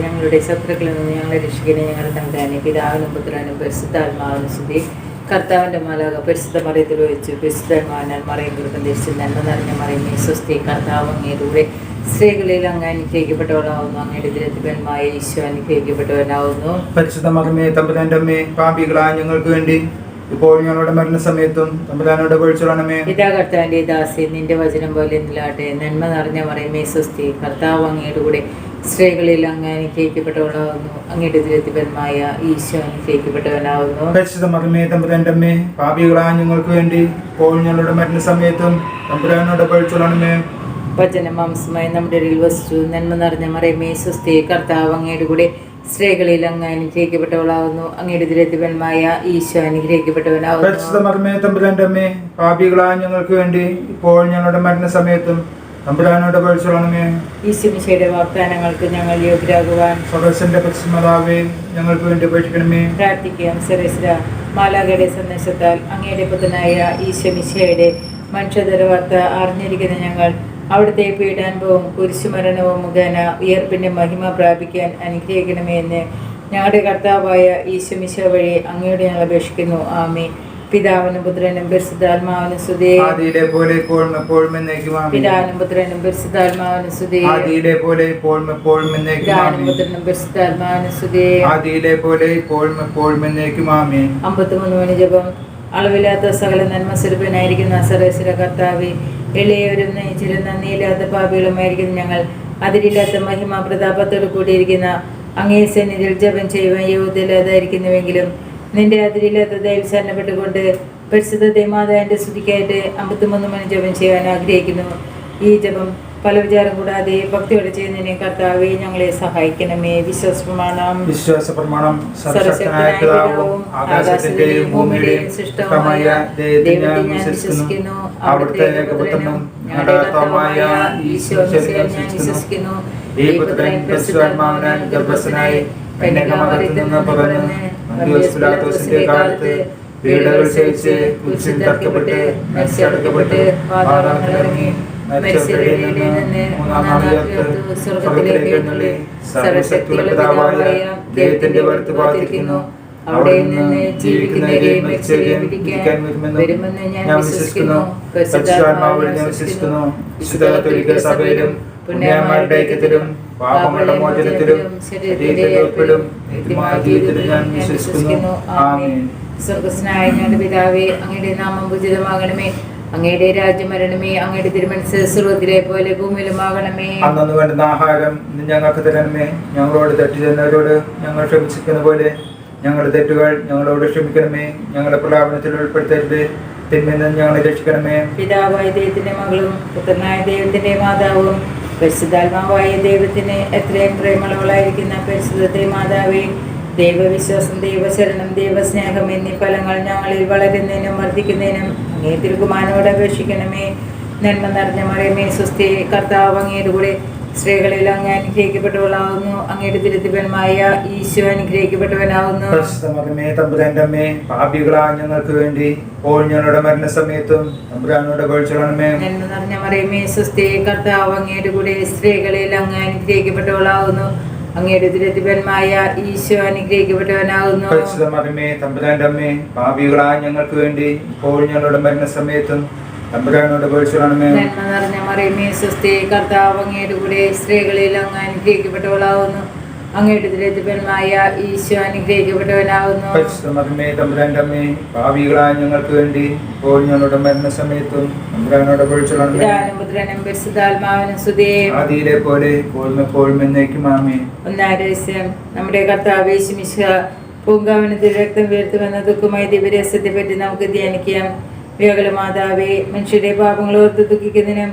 ഞങ്ങളുടെ ശത്രുക്കളിൽ നിന്ന് ഞങ്ങളെ രക്ഷിക്കണേ. ഞങ്ങളുടെ തമ്പുരാനെ, പിതാവിനും പുത്രനും പരിശുദ്ധാത്മാവിനും സ്തുതി. കർത്താവിന്റെ മാലാഖ പരിശുദ്ധ മറിയത്തിൽ വെച്ചു പരിശുദ്ധാത്മാവിനാൽ മറിയം കൃപം ധരിച്ചു. നന്മ നിറഞ്ഞ മറിയമേ സ്വസ്തി, കർത്താവ് അങ്ങയുടെ സ്ത്രീകളിൽ അങ്ങ് അനുഗ്രഹിക്കപ്പെട്ടവനാവുന്നു. അങ്ങയുടെ ദിനത്തിന്മായ ഈശോ അനുഗ്രഹിക്കപ്പെട്ടവനാവുന്നു. പരിശുദ്ധ മറിയമേ തമ്പുരാന്റെ അമ്മേ, പാപികളായ ഞങ്ങൾക്ക് വേണ്ടി ഇപ്പോൾ ഞങ്ങളുടെ മരണസമയത്തും തമ്പുരാനോട് അപേക്ഷിച്ചുകൊള്ളണമേ. പിതാ കർത്താവിന്റെ ദാസി, നിന്റെ വചനം പോലെ നിലാട്ടെ. നന്മ നിറഞ്ഞ മറിയമേ സ്വസ്തി, കർത്താവ് അങ്ങയുടെ കൂടെ സ്ത്രീകളിൽ അങ്ങ് അനുഗ്രഹിക്കപ്പെട്ടവനാവുന്നു. അങ്ങയുടെ ദിനത്തിന്മായ ഈശോ അനുഗ്രഹിക്കപ്പെട്ടവനാവുന്നു. പരിശുദ്ധ മറിയമേ തമ്പുരാന്റെ അമ്മേ, പാപികളായ ഞങ്ങൾക്ക് വേണ്ടി ഇപ്പോൾ ഞങ്ങളുടെ മരണസമയത്തും തമ്പുരാനോട് അപേക്ഷിച്ചുകൊള്ളണമേ. വചനം മാംസമായി നമ്മുടെ ഇടയിൽ വസിച്ചു. നന്മ നിറഞ്ഞ മറിയമേ സ്വസ്തി, കർത്താവ് അങ്ങയുടെ കൂടെ സ്ത്രീകളിൽ അങ്ങ് അനുഗ്രഹിക്കപ്പെട്ടവളാവുന്നു. അങ്ങയുടെ ദിനത്തിന്മായ ഈശോ അനുഗ്രഹിക്കപ്പെട്ടവനാവുന്നു. പരിശുദ്ധ മറിയമേ തമ്പുരാന്റെ അമ്മേ, പാപികളായ ഞങ്ങൾക്ക് വേണ്ടി ഇപ്പോൾ ഞങ്ങളുടെ മരണസമയത്തും തമ്പുരാനോട് അപേക്ഷിച്ചുകൊള്ളണമേ. ഈശോമിശിഹായുടെ വാഗ്ദാനങ്ങൾക്ക് ഞങ്ങൾ യോഗ്യരാകുവാൻ സർവ്വസ്വന്റെ പരിശുദ്ധമാതാവേ, ഞങ്ങൾക്ക് വേണ്ടി അപേക്ഷിക്കണമേ. പ്രാർത്ഥിക്കാം. സർവേശ്വര മാലാഖയുടെ സന്ദേശത്താൽ അങ്ങയുടെ പുത്രനായ ഈശോമിശിഹായുടെ മനുഷ്യതര വാർത്ത അറിഞ്ഞിരിക്കുന്ന ഞങ്ങൾ അവിടുത്തെ പീഡാനുഭവവും കുരിശുമരണവും മുഖേന ഉയർപ്പിന്റെ മഹിമ പ്രാപിക്കാൻ അനുഗ്രഹിക്കണമേ എന്ന് ഞങ്ങളുടെ കർത്താവായ ഈശോമിശിഹ വഴി അങ്ങയോട് ഞങ്ങൾ അപേക്ഷിക്കുന്നു. ആമേൻ. പിതാവിനും പുത്രനും പരിശുദ്ധാത്മാവിനും സ്തുതി. ആദിയിലെ പോലെ ഇപ്പോഴും എപ്പോഴും എന്നേക്കും ആമേൻ. പിതാവിനും പുത്രനും പരിശുദ്ധാത്മാവിനും സ്തുതി. ആദിയിലെ പോലെ ഇപ്പോഴും എപ്പോഴും എന്നേക്കും ആമേൻ. പിതാവിനും പുത്രനും പരിശുദ്ധാത്മാവിനും സ്തുതി. ആദിയിലെ പോലെ ഇപ്പോഴും എപ്പോഴും എന്നേക്കും ആമേൻ. 53 മണി ജപം. അളവില്ലാത്ത സകല നന്മ സ്വരൂപനായിരിക്കുന്ന സർവേശ്വര കർത്താവേ, എളിയവരും നെയ്ച്ചിലും നന്ദിയില്ലാത്ത പാപികളുമായിരിക്കുന്ന ഞങ്ങൾ അതിരില്ലാത്ത മഹിമ പ്രതാപത്തോട് കൂടിയിരിക്കുന്ന അങ്ങേ സന്നിധിയിൽ ജപം ചെയ്യുവാൻ യോഗ്യതയില്ലാതായിരിക്കുന്നുവെങ്കിലും നിന്റെ അതിരില്ലാത്ത ദയവിൽ ശരണപ്പെട്ടുകൊണ്ട് പരിശുദ്ധ ദേവമാതാവിന്റെ സ്തുതിക്കായിട്ട് 53 മണി ജപം ചെയ്യാൻ ആഗ്രഹിക്കുന്നു. ഈ ജപം പല വിചാരം കൂടാതെ ഭക്തിയോടെ ചെയ്യുന്നതിനെ കർത്താവേ ഞങ്ങളെ സഹായിക്കണമേ. വിശ്വാസ പ്രമാണം. സർവശക്തനായ പിതാവും ആകാശത്തിന്റെയും ഭൂമിയുടെയും സൃഷ്ടാവായ ദൈവത്തിൽ ഞാൻ വിശ്വസിക്കുന്നു. അവിടുത്തെ ഏകപുത്രനും ഞങ്ങളുടെ കർത്താവായ ഈശോയിൽ ഞാൻ വിശ്വസിക്കുന്നു. ഈ പുത്രൻ പരിശുദ്ധാത്മാവിനാൽ ഗർഭസ്ഥനായി കന്യകാമറിയത്തിൽ നിന്ന് പിറന്ന് പന്തിയോസ് പിലാത്തോസിന്റെ കാലത്ത് പീഡകൾ സഹിച്ച് കുരിശിൽ തറയ്ക്കപ്പെട്ട് മരിച്ചടക്കപ്പെട്ട് പാതാളത്തിലിറങ്ങി മരിച്ചവരിൽ നിന്ന് മൂന്നാം നാൾ ഉയർത്ത് സ്വർഗ്ഗത്തിലേക്ക് എഴുന്നള്ളി സർവ്വശക്തിയുള്ള പിതാവായ ദൈവത്തിന്റെ വലത്ത് ഭാഗത്തിരിക്കുന്നു. അവിടെ നിന്ന് ജീവിക്കുന്നവരെയും മരിച്ചവരെയും വിധിക്കാൻ വരുമെന്ന് ഞാൻ വിശ്വസിക്കുന്നു. പരിശുദ്ധാത്മാവിൽ ഞാൻ വിശ്വസിക്കുന്നു. വിശുദ്ധ കത്തോലിക്ക സഭയിലും പുണ്യന്മാരുടെ ഐക്യത്തിലും പാപങ്ങളുടെ മോചനത്തിലും ശരീരത്തിലും ജീവിതത്തിലും ഞാൻ വിശ്വസിക്കുന്നു. ആമേൻ. സ്വർഗ്ഗസ്ഥനായ ഞങ്ങളുടെ പിതാവേ, അങ്ങയുടെ നാമം പൂജിതമാകണമേ. അങ്ങയുടെ രാജ്യം വരണമേ. അങ്ങയുടെ തിരുമനസ്സ് സ്വർഗ്ഗത്തിലെ പോലെ ഭൂമിയിലുമാകണമേ. അന്നു വേണ്ടുന്ന ആഹാരം ഞങ്ങൾക്ക് തരണമേ. ഞങ്ങളോട് തെറ്റ് ചെയ്യുന്നവരോട് ഞങ്ങൾ ക്ഷമിച്ചിരിക്കുന്ന പോലെ ഞങ്ങളുടെ തെറ്റുകൾ ഞങ്ങളോട് ക്ഷമിക്കണമേ. ഞങ്ങളുടെ പ്രലാപനത്തിൽ ഉൾപ്പെടുത്തരുത്, തിന്മയിൽ നിന്ന് ഞങ്ങളെ രക്ഷിക്കണമേ. പിതാവായ ദൈവത്തിന്റെ മകളും പുത്രനായ ദൈവത്തിന്റെ മാതാവും പരിശുദ്ധാത്മാവായ ദൈവത്തിന് എത്രയും പ്രേമളവളായിരിക്കുന്ന പരിശുദ്ധത്തെ മാതാവേ, ദൈവവിശ്വാസം, ദൈവശരണം, ദൈവസ്നേഹം എന്നീ ഫലങ്ങൾ ഞങ്ങളിൽ വളരുന്നതിനും വർദ്ധിക്കുന്നതിനും അങ്ങേ തിരുകുമാരനോട് അപേക്ഷിക്കണമേ. നന്മ നിറഞ്ഞ മറിയമേ സ്വസ്തി, കർത്താവ് അങ്ങയുടെ കൂടെ സ്ത്രീകളിൽ അങ്ങ് അനുഗ്രഹിക്കപ്പെട്ടവളാവുന്നു. അങ്ങയുടെ ദിനത്തിന്മായ ഈശോ അനുഗ്രഹിക്കപ്പെട്ടവനാവുന്നു. തമ്പുരാന്റെ അമ്മേ, പാപികളായ ഞങ്ങൾക്ക് വേണ്ടി ഇപ്പോൾ ഞങ്ങളുടെ മരണസമയത്തും തമ്പുരാനോട് അപേക്ഷിച്ചുകൊള്ളണമേ. നന്മ നിറഞ്ഞ മറിയമേ സ്വസ്തി, കർത്താവ് അങ്ങയുടെ കൂടെ സ്ത്രീകളിൽ അങ്ങ് അനുഗ്രഹിക്കപ്പെട്ടവളാവുന്നു. അങ്ങയുടെ ദിനത്തിന്മായ ഈശോ അനുഗ്രഹിക്കപ്പെട്ടവനാകുന്നു. തമ്പുരാന്റെ അമ്മേ, പാപികളായ ഞങ്ങൾക്ക് വേണ്ടി ഇപ്പോൾ ഞങ്ങളുടെ മരണസമയത്തും തമ്പുരാനോട് അപേക്ഷിച്ചുകൊള്ളണമേ. നന്മ നിറഞ്ഞ മറിയമേ സ്വസ്തി, കർത്താവ് അങ്ങയുടെ കൂടെ സ്ത്രീകളിൽ അങ്ങ് അനുഗ്രഹിക്കപ്പെട്ടവളാവുന്നു. അങ്ങയുടെ ദിനത്തിന്മായ ഈശോ അനുഗ്രഹിക്കപ്പെട്ടവനാകുന്നു. തമ്പുരാന്റെ അമ്മേ, പാപികളായ ഞങ്ങൾക്ക് വേണ്ടി ഇപ്പോൾ ഞങ്ങളുടെ മരണസമയത്തും തമ്പുരാനോട് അപേക്ഷിച്ചുകൊള്ളണമേ. പിതാവിനും പുത്രനും പരിശുദ്ധാത്മാവിനും സ്തുതി. ആദിയിലെ പോലെ ഇപ്പോഴും എപ്പോഴും എന്നേക്കും ആമേൻ. ഒന്നാം രഹസ്യം. നമ്മുടെ കർത്താവ് യേശുമിശിഹ പൂങ്കാവനത്തിൽ രക്തം വീഴ്ത്തുമെന്ന ദുഃഖമായ ദിവ്യരഹസ്യത്തെ പറ്റി നമുക്ക് ധ്യാനിക്കാം. വേഗല മാതാവേ, മനുഷ്യരുടെ പാപങ്ങൾ ഓർത്ത് ദുഃഖിക്കുന്നതിനും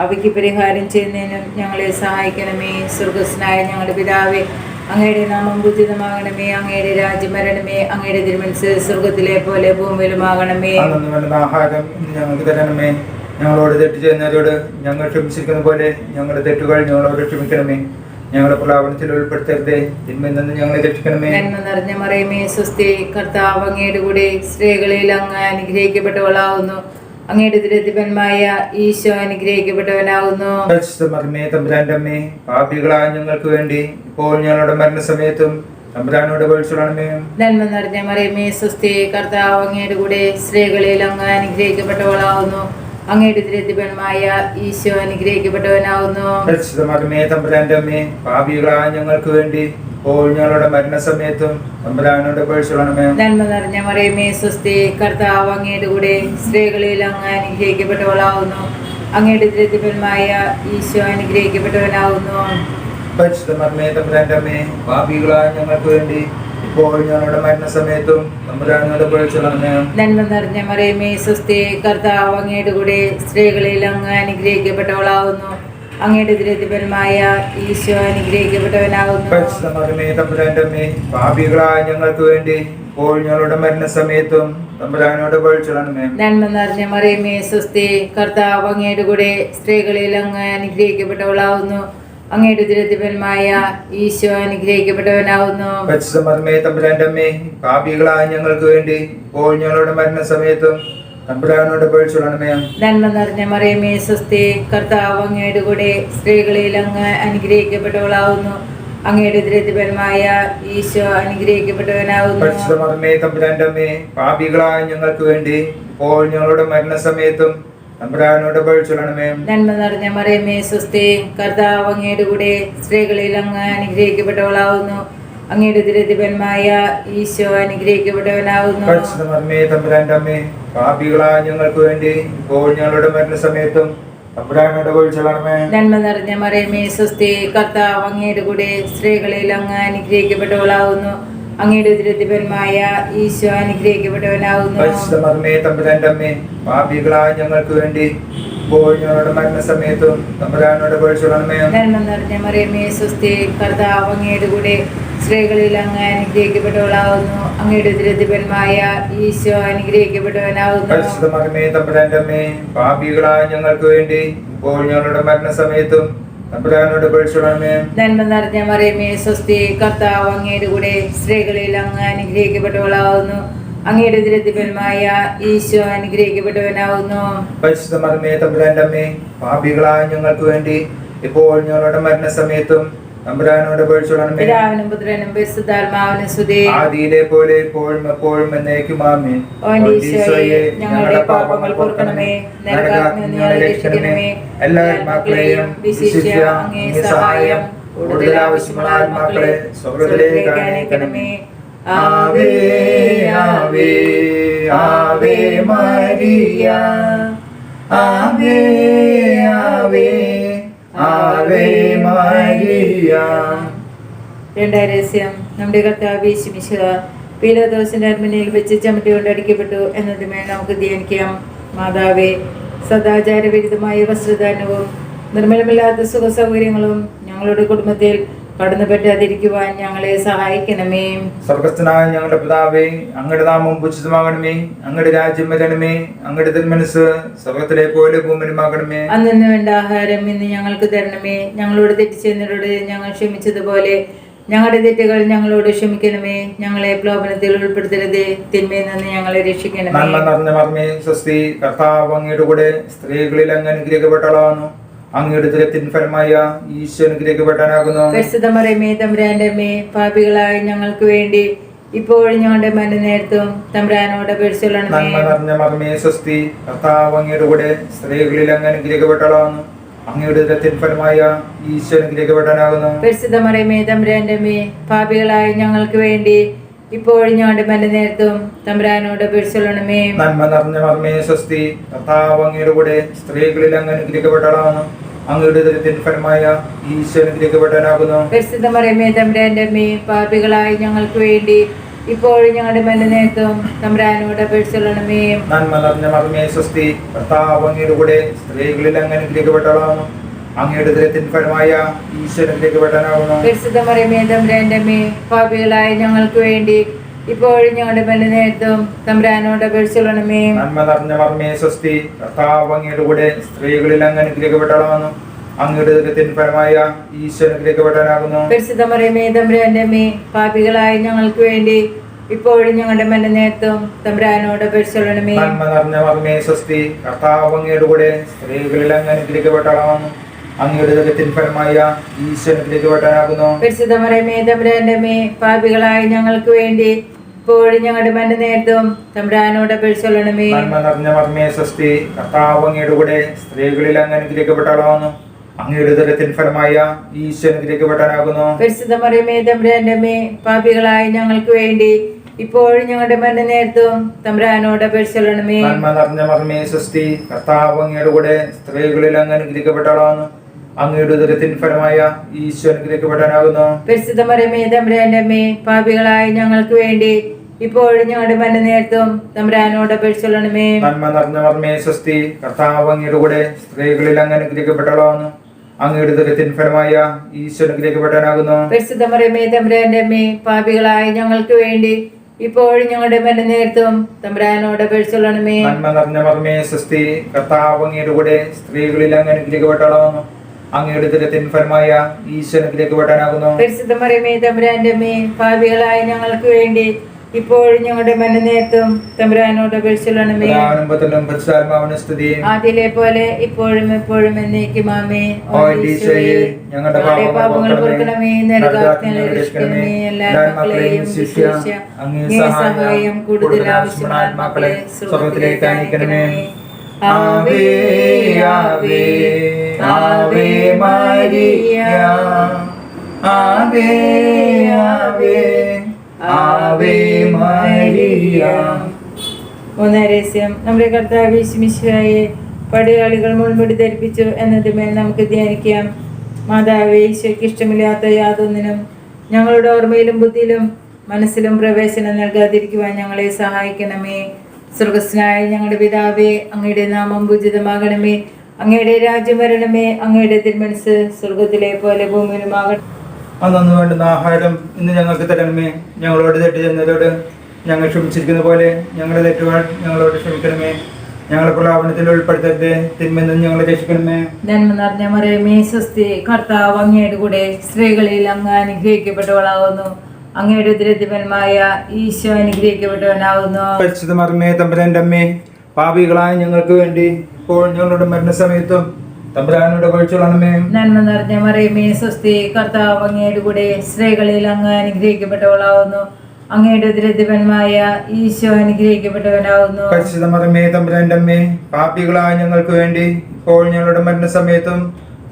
അവയ്ക്ക് പരിഹാരം ചെയ്യുന്നതിനും ഞങ്ങളെ സഹായിക്കണമേ. സ്വർഗ്ഗസ്ഥനായ ഞങ്ങളുടെ പിതാവേ, അങ്ങയുടെ നാമം പൂജിതമാകണമേ. അങ്ങയുടെ രാജ്യം വരണമേ. അങ്ങയുടെ തിരുമനസ്സ് സ്വർഗ്ഗത്തിലെ പോലെ ഭൂമിയിലുമാകണമേ. ആഹാരം ഞങ്ങൾക്ക് തരണമേ. ഞങ്ങളോട് തെറ്റ് ചെയ്യുന്നവരോട് ഞങ്ങൾ ക്ഷമിച്ചിരിക്കുന്ന പോലെ ഞങ്ങളുടെ തെറ്റുകൾ ഞങ്ങളോട് ക്ഷമിക്കണമേ. ഞങ്ങളുടെ പ്രലാപനത്തിൽ ഉൾപ്പെടുത്തരുതേ, തിന്മയിൽ നിന്ന് ഞങ്ങളെ രക്ഷിക്കണമേ. നന്മ നിറഞ്ഞ മറിയമേ സ്വസ്തി, കർത്താവ് അങ്ങയുടെ കൂടെ സ്ത്രീകളിൽ അങ്ങ് അനുഗ്രഹിക്കപ്പെട്ടവളാവുന്നു. അങ്ങയുടെ ദുരിതപരമായ ഈശോ അനുഗ്രഹിക്കപ്പെട്ടവനാകുന്നു. പരിശുദ്ധമേ തമ്പുരാന്റെ അമ്മേ, പാപികളായ ഞങ്ങൾക്ക് വേണ്ടി ഇപ്പോൾ ഞങ്ങളുടെ മരണസമയത്തും തമ്പുരാനോട് അപേക്ഷിക്കണമേ. നന്മ നിറഞ്ഞ മറിയമേ, സ്വസ്തി, കർത്താവ് അങ്ങയുടെ കൂടെ സ്ത്രീകളിൽ അങ്ങ് അനുഗ്രഹിക്കപ്പെട്ടവളാകുന്നു. അങ്ങയുടെ ദുരിതപരമായ ഈശോ അനുഗ്രഹിക്കപ്പെട്ടവനാകുന്നു. പരിശുദ്ധമേ തമ്പുരാന്റെ അമ്മേ, പാപികളായ ഞങ്ങൾക്ക് വേണ്ടി ഇപ്പോൾ ഞങ്ങളുടെ മരണസമയത്തും തമ്പുരാനോട് അപേക്ഷിക്കണമേ. നന്മ നിറഞ്ഞ മറിയമേ, സ്വസ്തി, കർത്താവ് അങ്ങയുടെ കൂടെ സ്ത്രീകളിൽ അങ്ങ് അനുഗ്രഹിക്കപ്പെട്ടവളാകുന്നു. അങ്ങയുടെ ദുരിതപരമായ ഈശോ അനുഗ്രഹിക്കപ്പെട്ടവനാകുന്നു. പരിശുദ്ധമേ തമ്പുരാന്റെ അമ്മേ, പാപികളായ ഞങ്ങൾക്ക് വേണ്ടി ഇപ്പോൾ ഞങ്ങളുടെ മരണസമയത്തും തമ്പുരാനോട് അപേക്ഷിക്കണമേ. നന്മ നിറഞ്ഞ മറിയമേ, സ്വസ്തി, കർത്താവ് അങ്ങയുടെ കൂടെ സ്ത്രീകളിൽ അങ്ങ് അനുഗ്രഹിക്കപ്പെട്ടവളാകുന്നു. അങ്ങയുടെ ദുരിതപരമായ ഈശോ അനുഗ്രഹിക്കപ്പെട്ടവനാകുന്നു. പരിശുദ്ധമേ തമ്പുരാന്റെ അമ്മേ, പാപികളായ ഞങ്ങൾക്ക് വേണ്ടി ഇപ്പോൾ ഞങ്ങളുടെ മരണസമയത്തും തമ്പുരാനോട് അപേക്ഷിക്കണമേ. നന്മ നിറഞ്ഞ മറിയമേ, സ്വസ്തി, കർത്താവ് അങ്ങയുടെ കൂടെ സ്ത്രീകളിൽ അങ്ങ് അനുഗ്രഹിക്കപ്പെട്ടവളാകുന്നു. അങ്ങയുടെ ദുരിതപരമായ ഈശോ അനുഗ്രഹിക്കപ്പെട്ടവനാകുന്നു. പരിശുദ്ധമേ തമ്പുരാന്റെ അമ്മേ, പാപികളായ ഞങ്ങൾക്ക് വേണ്ടി ഇപ്പോൾ ഞങ്ങളുടെ മരണസമയത്തും തമ്പുരാനോട് അപേക്ഷിക്കണമേ. നന്മ നിറഞ്ഞ മറിയമേ, സ്വസ്തി, കർത്താവ് അങ്ങയുടെ കൂടെ സ്ത്രീകളിൽ അങ്ങ് അനുഗ്രഹിക്കപ്പെട്ടവളാകുന്നു. അങ്ങയുടെ ദുരിതപരമായ ഈശോ അനുഗ്രഹിക്കപ്പെട്ടവനാകുന്നു. പരിശുദ്ധമേ തമ്പുരാന്റെ അമ്മേ, പാപികളായ ഞങ്ങൾക്ക് വേണ്ടി ഇപ്പോൾ ഞങ്ങളുടെ മരണസമയത്തും തമ്പുരാനോട് അപേക്ഷിക്കണമേ. നന്മ നിറഞ്ഞ മറിയമേ, സ്വസ്തി, കർത്താവ് അങ്ങയുടെ കൂടെ സ്ത്രീകളിൽ അങ്ങ് അനുഗ്രഹിക്കപ്പെട്ടവളാകുന്നു. അങ്ങയുടെ ദുരിതപരമായ ഈശോ അനുഗ്രഹിക്കപ്പെട്ടവനാകുന്നു. പരിശുദ്ധമേ തമ്പുരാന്റെ അമ്മേ, പാപികളായ ഞങ്ങൾക്ക് വേണ്ടി ഇപ്പോൾ ഞങ്ങളുടെ മരണസമയത്തും തമ്പുരാനോട് അപേക്ഷിക്കണമേ. നന്മ നിറഞ്ഞ മറിയമേ, സ്വസ്തി, കർത്താവ് അങ്ങയുടെ കൂടെ സ്ത്രീകളിൽ അങ്ങ് അനുഗ്രഹിക്കപ്പെട്ടവളാകുന്നു. അങ്ങയുടെ ദുരിതപരമായ ഈശോ അനുഗ്രഹിക്കപ്പെട്ടവനാകുന്നു. പരിശുദ്ധമേ തമ്പുരാന്റെ അമ്മേ, പാപികളായ ഞങ്ങൾക്ക് വേണ്ടി ഇപ്പോൾ ഞങ്ങളുടെ മരണസമയത്തും തമ്പുരാനോട് അപേക്ഷിക്കണമേ. നന്മ നിറഞ്ഞ മറിയമേ, സ്വസ്തി, കർത്താവ് അങ്ങയുടെ കൂടെ സ്ത്രീകളിൽ അങ്ങ് അനുഗ്രഹിക്കപ്പെട്ടവളാകുന്നു. അങ്ങയുടെ ദുരിതപരമായ ഈശോ അനുഗ്രഹിക്കപ്പെട്ടവനാകുന്നു. പരിശുദ്ധമേ തമ്പുരാന്റെ അമ്മേ, പാപികളായ ഞങ്ങൾക്ക് വേണ്ടി ഇപ്പോൾ ഞങ്ങളുടെ മരണസമയത്തും തമ്പുരാനോട് അപേക്ഷിക്കണമേ. നന്മ നിറഞ്ഞ മറിയമേ, സ്വസ്തി, കർത്താവ് അങ്ങയുടെ കൂടെ സ്ത്രീകളിൽ അങ്ങ് അനുഗ്രഹിക്കപ്പെട്ടവളാകുന്നു. അങ്ങയുടെ ദുരിതപരമായ ഈശോ അനുഗ്രഹിക്കപ്പെട്ടവനാകുന്നു. പരിശുദ്ധമേ തമ്പുരാന്റെ അമ്മേ, പാപികളായ ഞങ്ങൾക്ക് വേണ്ടി ഇപ്പോൾ ഞങ്ങളുടെ മരണസമയത്തും തമ്പുരാനോട് അപേക്ഷിക്കണമേ. പിതാവിനും പുത്രനും പരിശുദ്ധാത്മാവിനും സ്തുതി. ആദിയിലെ പോലെ എപ്പോഴും എപ്പോഴും എന്നേക്കും ആമേൻ. ഓ എൻ്റെ ഈശോയെ, ഞങ്ങളുടെ പാപങ്ങൾ പൊറുക്കണമേ, നരകാഗ്നിയിൽ നിന്ന് ഞങ്ങളെ രക്ഷിക്കണമേ. എല്ലാ ആത്മാക്കളെയും വിശിഷ്യ അങ്ങേ സഹായം കൂടുതൽ ആവശ്യമുള്ള ആത്മാക്കളെ സ്വർഗ്ഗത്തിലേക്ക് അയക്കണമേ. ആവേ ആവേ ആവേ മരിയ, ആവേ ആവേ ആവേ മരിയ. രണ്ടാം രഹസ്യം. നമ്മുടെ കർത്താവ് യേശു മിശിഹ പീലാത്തോസിന്റെ അരമനയിൽ വെച്ച് ചമട്ടി കൊണ്ട് അടിക്കപ്പെട്ടു എന്നതുമേ നമുക്ക് ധ്യാനിക്കാം. മാതാവേ, സദാചാരവിരുദ്ധമായ വസ്ത്രദാനവും നിർമ്മലമില്ലാത്ത സുഖ സൗകര്യങ്ങളും ഞങ്ങളുടെ കുടുംബത്തിൽ കടന്നു പറ്റാതിരിക്കുവാൻ ഞങ്ങളെ സഹായിക്കണമേ. സ്വർഗസ്ഥനായ ഞങ്ങളുടെ പിതാവേ, അങ്ങയുടെ നാമം പൂജിതമാകണമേ. അങ്ങയുടെ രാജ്യം വരണമേ. അങ്ങയുടെ തിരുമനസ്സ് സ്വർഗത്തിലെ പോലെ ഭൂമിയിലുമാകണമേ. അന്നു വേണ്ട ആഹാരം ഇന്ന് ഞങ്ങൾക്ക് തരണമേ. ഞങ്ങളോട് തെറ്റ് ചെയ്യുന്നവരോട് ഞങ്ങൾ ക്ഷമിച്ചതുപോലെ ഞങ്ങളുടെ തെറ്റുകൾ ഞങ്ങളോട് ക്ഷമിക്കണമേ. ഞങ്ങളെ പ്രലോഭനത്തിൽ ഉൾപ്പെടുത്തരുതേ, തിന്മയിൽ നിന്ന് ഞങ്ങളെ രക്ഷിക്കണമേ. നന്മ നിറഞ്ഞ മറിയമേ, സ്വസ്തി, കർത്താവ് അങ്ങയുടെ കൂടെ സ്ത്രീകളിൽ അങ്ങ് അനുഗ്രഹിക്കപ്പെട്ടവളാകുന്നു. അങ്ങയുടെ ദുരിതത്തിൻ ഫലമായ ഈശോ അനുഗ്രഹിക്കപ്പെട്ടവനാകുന്നു. പരിശുദ്ധ മറിയമേ, തമ്പുരാന്റെ അമ്മേ, പാപികളായ ഞങ്ങൾക്ക് വേണ്ടി ഇപ്പോഴും ഞങ്ങളുടെ മരണനേരത്തും തമ്പുരാനോട് അപേക്ഷിച്ചുകൊള്ളണമേ. നന്മ നിറഞ്ഞ മറിയമേ, സ്വസ്തി, കർത്താവ് അങ്ങയുടെ കൂടെ സ്ത്രീകളിൽ അങ്ങ് അനുഗ്രഹിക്കപ്പെട്ടവളാകുന്നു. അങ്ങയുടെ ദുരിതത്തിൻ ഫലമായ ഈശോ അനുഗ്രഹിക്കപ്പെട്ടവനാകുന്നു. പരിശുദ്ധ മറിയമേ, തമ്പുരാന്റെ അമ്മേ, പാപികളായ ഞങ്ങൾക്ക് വേണ്ടി ഇപ്പോഴും ഞങ്ങളുടെ മരണനേരത്തും തമ്പുരാനോട് അപേക്ഷിച്ചുകൊള്ളണമേ. നന്മ നിറഞ്ഞ മറിയമേ, സ്വസ്തി, കർത്താവ് അങ്ങയുടെ കൂടെ സ്ത്രീകളിൽ അങ്ങ് അനുഗ്രഹിക്കപ്പെട്ടവളാകുന്നു. അങ്ങയുടെ ദുരിതത്തിൻ ഫലമായ ഈശോ അനുഗ്രഹിക്കപ്പെട്ടവനാകുന്നു. പരിശുദ്ധ മറിയമേ, തമ്പുരാന്റെ അമ്മേ, പാപികളായ ഞങ്ങൾക്ക് വേണ്ടി ഇപ്പോഴും ഞങ്ങളുടെ മരണനേരത്തും തമ്പുരാനോട് അപേക്ഷിച്ചുകൊള്ളണമേ. നന്മ നിറഞ്ഞ മറിയമേ, സ്വസ്തി, കർത്താവ് അങ്ങയുടെ കൂടെ സ്ത്രീകളിൽ അങ്ങ് അനുഗ്രഹിക്കപ്പെട്ടവളാകുന്നു. അങ്ങയുടെ ദുരിതത്തിൻ ഫലമായ ഈശോ അനുഗ്രഹിക്കപ്പെട്ടവനാകുന്നു. പരിശുദ്ധ മറിയമേ, തമ്പുരാന്റെ അമ്മേ, പാപികളായ ഞങ്ങൾക്ക് വേണ്ടി ഇപ്പോഴും ഞങ്ങളുടെ മരണനേരത്തും തമ്പുരാനോട് അപേക്ഷിച്ചുകൊള്ളണമേ. നന്മ നിറഞ്ഞ മറിയമേ, സ്വസ്തി, കർത്താവ് അങ്ങയുടെ കൂടെ സ്ത്രീകളിൽ അങ്ങ് അനുഗ്രഹിക്കപ്പെട്ടവളാകുന്നു. അങ്ങയുടെ ദുരിതത്തിൻ ഫലമായ ഈശോ അനുഗ്രഹിക്കപ്പെട്ടവനാകുന്നു. പരിശുദ്ധ മറിയമേ, തമ്പുരാന്റെ അമ്മേ, പാപികളായ ഞങ്ങൾക്ക് വേണ്ടി ഇപ്പോഴും ഞങ്ങളുടെ മരണനേരത്തും തമ്പുരാനോട് അപേക്ഷിച്ചുകൊള്ളണമേ. നന്മ നിറഞ്ഞ മർമ്മേ സ്വസ്തി, കർത്താവ് അങ്ങയുടെ കൂടെ സ്ത്രീകളിൽ അങ്ങ് അനുഗ്രഹിക്കപ്പെട്ടവളാകുന്നു. അങ്ങയുടെ ഉദരത്തിൻ ഫലമായ ഈശോ അനുഗ്രഹിക്കപ്പെട്ടവനാകുന്നു. പരിശുദ്ധ മറിയമേ തമ്പുരാന്റെ അമ്മേ, പാപികളായ ഞങ്ങൾക്ക് വേണ്ടി ഇപ്പോഴും ഞങ്ങളുടെ മരണനേരത്തും തമ്പുരാനോട് അപേക്ഷിച്ചുകൊള്ളണമേ. നന്മ നിറഞ്ഞ മർമ്മേ സ്വസ്തി, കർത്താവ് അങ്ങയുടെ കൂടെ സ്ത്രീകളിൽ അങ്ങ് അനുഗ്രഹിക്കപ്പെട്ടവളാകുന്നു. അങ്ങയുടെ ഉദരത്തിൻ ഫലമായ ഈശോ അനുഗ്രഹിക്കപ്പെട്ടവനാകുന്നു. പരിശുദ്ധ മറിയമേ തമ്പുരാന്റെ അമ്മേ, പാപികളായ ഞങ്ങൾക്ക് വേണ്ടി ഇപ്പോഴും ഞങ്ങളുടെ മരണനേരത്തും തമ്പുരാനോട് അപേക്ഷിച്ചുകൊള്ളണമേ. നന്മ നിറഞ്ഞ മർമ്മേ സ്വസ്തി, കർത്താവ് അങ്ങയുടെ കൂടെ സ്ത്രീകളിൽ അങ്ങ് അനുഗ്രഹിക്കപ്പെട്ടവളാകുന്നു. അങ്ങയുടെ ഉദരത്തിൻ ഫലമായ ഈശോ അനുഗ്രഹിക്കപ്പെട്ടവനാകുന്നു. പരിശുദ്ധ മറിയമേ തമ്പുരാന്റെ അമ്മേ, പാപികളായ ഞങ്ങൾക്ക് വേണ്ടി ഇപ്പോഴും ഞങ്ങളുടെ മരണനേരത്തും തമ്പുരാനോട് അപേക്ഷിച്ചുകൊള്ളണമേ. നന്മ നിറഞ്ഞ മർമ്മേ സ്വസ്തി, കർത്താവ് അങ്ങയുടെ കൂടെ സ്ത്രീകളിൽ അങ്ങ് അനുഗ്രഹിക്കപ്പെട്ടവളാകുന്നു. അങ്ങയുടെ ഉദരത്തിൻ ഫലമായ ഈശോ അനുഗ്രഹിക്കപ്പെട്ടവനാകുന്നു. പരിശുദ്ധ മറിയമേ തമ്പുരാന്റെ അമ്മേ, പാപികളായ ഞങ്ങൾക്ക് വേണ്ടി ഇപ്പോഴും ഞങ്ങളുടെ മരണനേരത്തും തമ്പുരാനോട് അപേക്ഷിച്ചുകൊള്ളണമേ. നന്മ നിറഞ്ഞ മർമ്മേ സ്വസ്തി, കർത്താവ് അങ്ങയുടെ കൂടെ സ്ത്രീകളിൽ അങ്ങ് അനുഗ്രഹിക്കപ്പെട്ടവളാകുന്നു. അങ്ങയുടെ ഉദരത്തിൻ ഫലമായ ഈശോ അനുഗ്രഹിക്കപ്പെട്ടവനാകുന്നു. പരിശുദ്ധ മറിയമേ തമ്പുരാന്റെ അമ്മേ, പാപികളായ ഞങ്ങൾക്ക് വേണ്ടി ഇപ്പോഴും ഞങ്ങളുടെ മരണനേരത്തും തമ്പുരാനോട് അപേക്ഷിച്ചുകൊള്ളണമേ. സ്തുതി. ആദ്യയിലെ പോലെ ഇപ്പോഴും എപ്പോഴും എന്നേക്കും ആമേൻ. ഓ ഈശോയെ, ഞങ്ങളുടെ പാപങ്ങൾ പൊറുക്കണമേ, നരകാഗ്നിയിൽ രക്ഷിക്കണമേ. എല്ലാ മക്കളെയും വിശേഷിച്ച് അങ്ങേ സഹായം കൂടുതൽ ആവശ്യമുള്ള ആത്മാക്കളെ സ്വർഗ്ഗത്തിലേക്ക് അയക്കണമേ. ആവേ ആവേ ആവേ മരിയ, ആവേ ആവേ ആവേ മരിയ. മൂന്നാം രഹസ്യം, നമ്മുടെ കർത്താവ് യേശുമിശിഹായെ പടയാളികൾ മുൾമുടി ധരിപ്പിച്ചു എന്നതിന്മേൽ നമുക്ക് ധ്യാനിക്കാം. മാതാവേ, ഈശോയ്ക്ക് ഇഷ്ടമില്ലാത്ത യാതൊന്നിനും ഞങ്ങളുടെ ഓർമ്മയിലും ബുദ്ധിയിലും മനസ്സിലും പ്രവേശനം നൽകാതിരിക്കുവാൻ ഞങ്ങളെ സഹായിക്കണമേ. സ്വർഗസ്നായ ഞങ്ങളുടെ പിതാവേ, അങ്ങയുടെ നാമം പൂജിതമാകണമേ. അങ്ങയുടെ രാജ്യം വരണമേ. അങ്ങയുടെ തിരുമനസ്സ് സ്വർഗത്തിലെ പോലെ ഭൂമിയിലുമാകട്ടെ. അന്നു വേണ്ടുന്ന ആഹാരം ഇന്ന് ഞങ്ങൾക്ക് തരണമേ. ഞങ്ങളോട് തെറ്റ് ചെയ്യുന്നവരോട് ഞങ്ങൾ ക്ഷമിച്ചിരിക്കുന്ന പോലെ ഞങ്ങളുടെ തെറ്റുകൾ ഞങ്ങളോട് ക്ഷമിക്കണമേ. ഞങ്ങളെ പ്രലാപനത്തിൽ ഉൾപ്പെടുത്തരുത്, തിന്മയിൽ ഞങ്ങളെ രക്ഷിക്കണമേ. നന്മ നിറഞ്ഞ മറിയമേ സ്വസ്തി, കർത്താവ് അങ്ങയുടെ കൂടെ സ്ത്രീകളിൽ അങ്ങ് അനുഗ്രഹിക്കപ്പെട്ടവളാകുന്നു. അങ്ങയുടെ ഉദരത്തിൻഫലമായ ഈശോ അനുഗ്രഹിക്കപ്പെട്ടവനാകുന്നു. പരിശുദ്ധ മറിയമേ തമ്പുരാന്റെ അമ്മേ, പാപികളായ ഞങ്ങൾക്ക് വേണ്ടി ഇപ്പോൾ ഞങ്ങളുടെ മരണസമയത്തും തമ്പുരാനോട് അപേക്ഷിച്ചുകൊള്ളണമേ. നന്മ നിറഞ്ഞ മറിയമേ സ്വസ്തി, കർത്താവ് അങ്ങയുടെ കൂടെ സ്ത്രീകളിൽ അങ്ങ് അനുഗ്രഹിക്കപ്പെട്ടവളാകുന്നു. അങ്ങയുടെ ഉദരത്തിൻഫലമായ ഈശോ അനുഗ്രഹിക്കപ്പെട്ടവനാകുന്നു. പരിശുദ്ധ മറിയമേ തമ്പുരാന്റെ അമ്മേ, പാപികളായ ഞങ്ങൾക്ക് വേണ്ടി ഇപ്പോൾ ഞങ്ങളുടെ മരണസമയത്തും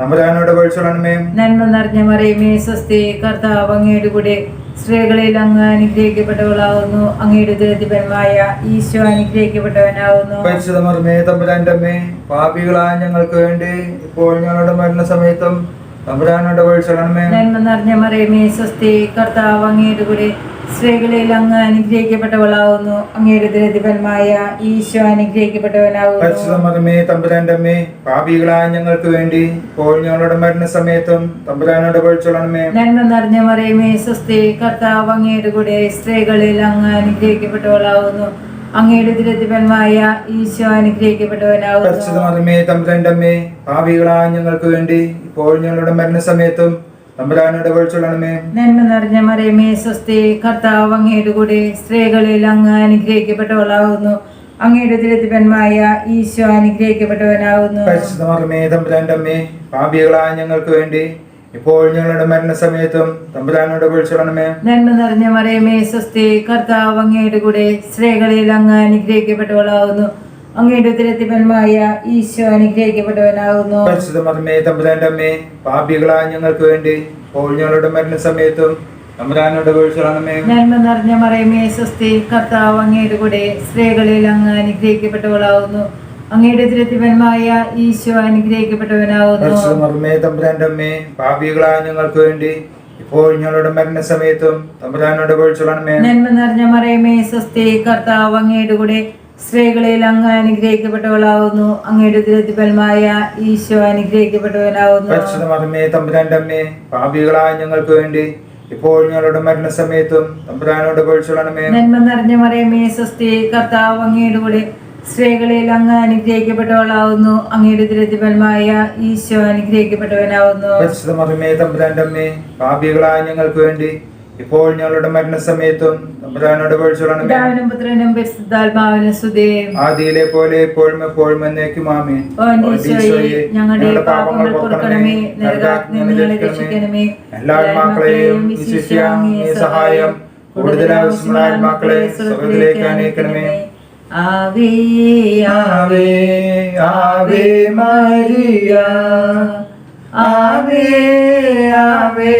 തമ്പുരാനോട് അപേക്ഷിച്ചുകൊള്ളണമേ. നന്മ നിറഞ്ഞ മറിയമേ സ്വസ്തി, കർത്താവ് അങ്ങയുടെ കൂടെ സ്ത്രീകളിൽ അങ്ങ് അനുഗ്രഹിക്കപ്പെട്ടവളാകുന്നു. അങ്ങയുടെ ഉദരത്തിൻഫലമായ ഈശോ അനുഗ്രഹിക്കപ്പെട്ടവനാകുന്നു. പരിശുദ്ധ മറിയമേ തമ്പുരാന്റെ അമ്മേ, പാപികളായ ഞങ്ങൾക്ക് വേണ്ടി ഇപ്പോൾ ഞങ്ങളുടെ മരണസമയത്തും തമ്പുരാനോട് അപേക്ഷിച്ചുകൊള്ളണമേ. നന്മ നിറഞ്ഞ മറിയമേ സ്വസ്തി, കർത്താവ് അങ്ങയുടെ കൂടെ സ്ത്രീകളിൽ അങ്ങ് അനുഗ്രഹിക്കപ്പെട്ടവളാകുന്നു. അങ്ങയുടെ ഉദരത്തിൻഫലമായ ഈശോ അനുഗ്രഹിക്കപ്പെട്ടവനാകുന്നു. പരിശുദ്ധ മറിയമേ തമ്പുരാന്റെ അമ്മേ, പാപികളായ ഞങ്ങൾക്ക് വേണ്ടി ഇപ്പോൾ ഞങ്ങളുടെ മരണസമയത്തും തമ്പുരാനോട് അപേക്ഷിച്ചുകൊള്ളണമേ. നന്മ നിറഞ്ഞ മറിയമേ സ്വസ്തി, കർത്താവ് അങ്ങയുടെ കൂടെ സ്ത്രീകളിൽ അങ്ങ് അനുഗ്രഹിക്കപ്പെട്ടവളാകുന്നു. അങ്ങയുടെ ഉദരത്തിൻഫലമായ ഈശോ അനുഗ്രഹിക്കപ്പെട്ടവനാകുന്നു. പരിശുദ്ധ മറിയമേ തമ്പുരാന്റെ അമ്മേ, പാപികളായ ഞങ്ങൾക്ക് വേണ്ടി ഇപ്പോൾ ഞങ്ങളുടെ മരണസമയത്തും തമ്പുരാനോട് അപേക്ഷിച്ചുകൊള്ളണമേ. നന്മ നിറഞ്ഞ മറിയമേ സ്വസ്തി, കർത്താവ് അങ്ങയുടെ കൂടെ സ്ത്രീകളിൽ അങ്ങ് അനുഗ്രഹിക്കപ്പെട്ടവളാകുന്നു. അങ്ങയുടെ ഉദരത്തിൻഫലമായ ഈശോ അനുഗ്രഹിക്കപ്പെട്ടവനാകുന്നു. പരിശുദ്ധ മറിയമേ തമ്പുരാന്റെ അമ്മേ, പാപികളായ ഞങ്ങൾക്ക് വേണ്ടി ഇപ്പോൾ ഞങ്ങളുടെ മരണസമയത്തും തമ്പുരാനോട് അപേക്ഷിച്ചുകൊള്ളണമേ. നന്മ നിറഞ്ഞ മറിയമേ സ്വസ്തി, കർത്താവ് അങ്ങയുടെ കൂടെ സ്ത്രീകളിൽ അങ്ങ് അനുഗ്രഹിക്കപ്പെട്ടവളാകുന്നു. അങ്ങയുടെ ഉദരത്തിൻഫലമായ ഈശോ അനുഗ്രഹിക്കപ്പെട്ടവനാകുന്നു. പരിശുദ്ധ മറിയമേ തമ്പുരാന്റെ അമ്മേ, പാപികളായ ഞങ്ങൾക്ക് വേണ്ടി ഇപ്പോൾ ഞങ്ങളുടെ മരണസമയത്തും തമ്പുരാനോട് അപേക്ഷിച്ചുകൊള്ളണമേ. നന്മ നിറഞ്ഞ മറിയമേ സ്വസ്തി, കർത്താവ് അങ്ങയുടെ കൂടെ സ്ത്രീകളിൽ അങ്ങ് അനുഗ്രഹിക്കപ്പെട്ടവളാകുന്നു. അങ്ങയുടെ ഉദരത്തിൻഫലമായ ഈശോ അനുഗ്രഹിക്കപ്പെട്ടവനാകുന്നു. പരിശുദ്ധ മറിയമേ തമ്പുരാന്റെ അമ്മേ, പാപികളായ ഞങ്ങൾക്ക് വേണ്ടി ഇപ്പോൾ ഞങ്ങളുടെ മരണസമയത്തും തമ്പുരാനോട് അപേക്ഷിച്ചുകൊള്ളണമേ. നന്മ നിറഞ്ഞ മറിയമേ സ്വസ്തി, കർത്താവ് അങ്ങയുടെ കൂടെ സ്ത്രീകളിൽ അങ്ങ് അനുഗ്രഹിക്കപ്പെട്ടവളാകുന്നു. അങ്ങയുടെ ഉദരത്തിൻഫലമായ ഈശോ അനുഗ്രഹിക്കപ്പെട്ടവനാകുന്നു. പരിശുദ്ധ മറിയമേ തമ്പുരാന്റെ അമ്മേ, പാപികളായ ഞങ്ങൾക്ക് വേണ്ടി ഇപ്പോൾ ഞങ്ങളുടെ മരണസമയത്തും തമ്പുരാനോട് അപേക്ഷിച്ചുകൊള്ളണമേ. നന്മ നിറഞ്ഞ മറിയമേ സ്വസ്തി, കർത്താവ് അങ്ങയുടെ കൂടെ സ്ത്രീകളിൽ അങ്ങ് അനുഗ്രഹിക്കപ്പെട്ടവളാകുന്നു. അങ്ങയുടെ ഉദരത്തിൻഫലമായ ഈശോ അനുഗ്രഹിക്കപ്പെട്ടവനാകുന്നു. പരിശുദ്ധ മറിയമേ തമ്പുരാന്റെ അമ്മേ, പാപികളായ ഞങ്ങൾക്ക് വേണ്ടി ഇപ്പോൾ ഞങ്ങളുടെ മരണസമയത്തും തമ്പുരാനോട് അപേക്ഷിച്ചുകൊള്ളണമേ. പിതാവിനും പുത്രനും പരിശുദ്ധാത്മാവിനും സ്തുതി. ആദിയിലെ പോലെ എപ്പോഴും എപ്പോഴും എന്നേക്കും ആമേൻ. ഓ ഈശോയെ, ഞങ്ങളുടെ പാപങ്ങൾ പൊറുക്കണമേ, നരകാഗ്നിയിൽ ഞങ്ങളെ രക്ഷിക്കണമേ. എല്ലാ ആത്മാക്കളെയും വിശിഷ്യ അങ്ങേ സഹായം കൂടുതൽ ആവശ്യമുള്ള ആത്മാക്കളെ സ്വർഗ്ഗത്തിലേക്ക് അനയിക്കണമേ. ആവേ ആവേ ആവേ മരിയ, ആവേ ആവേ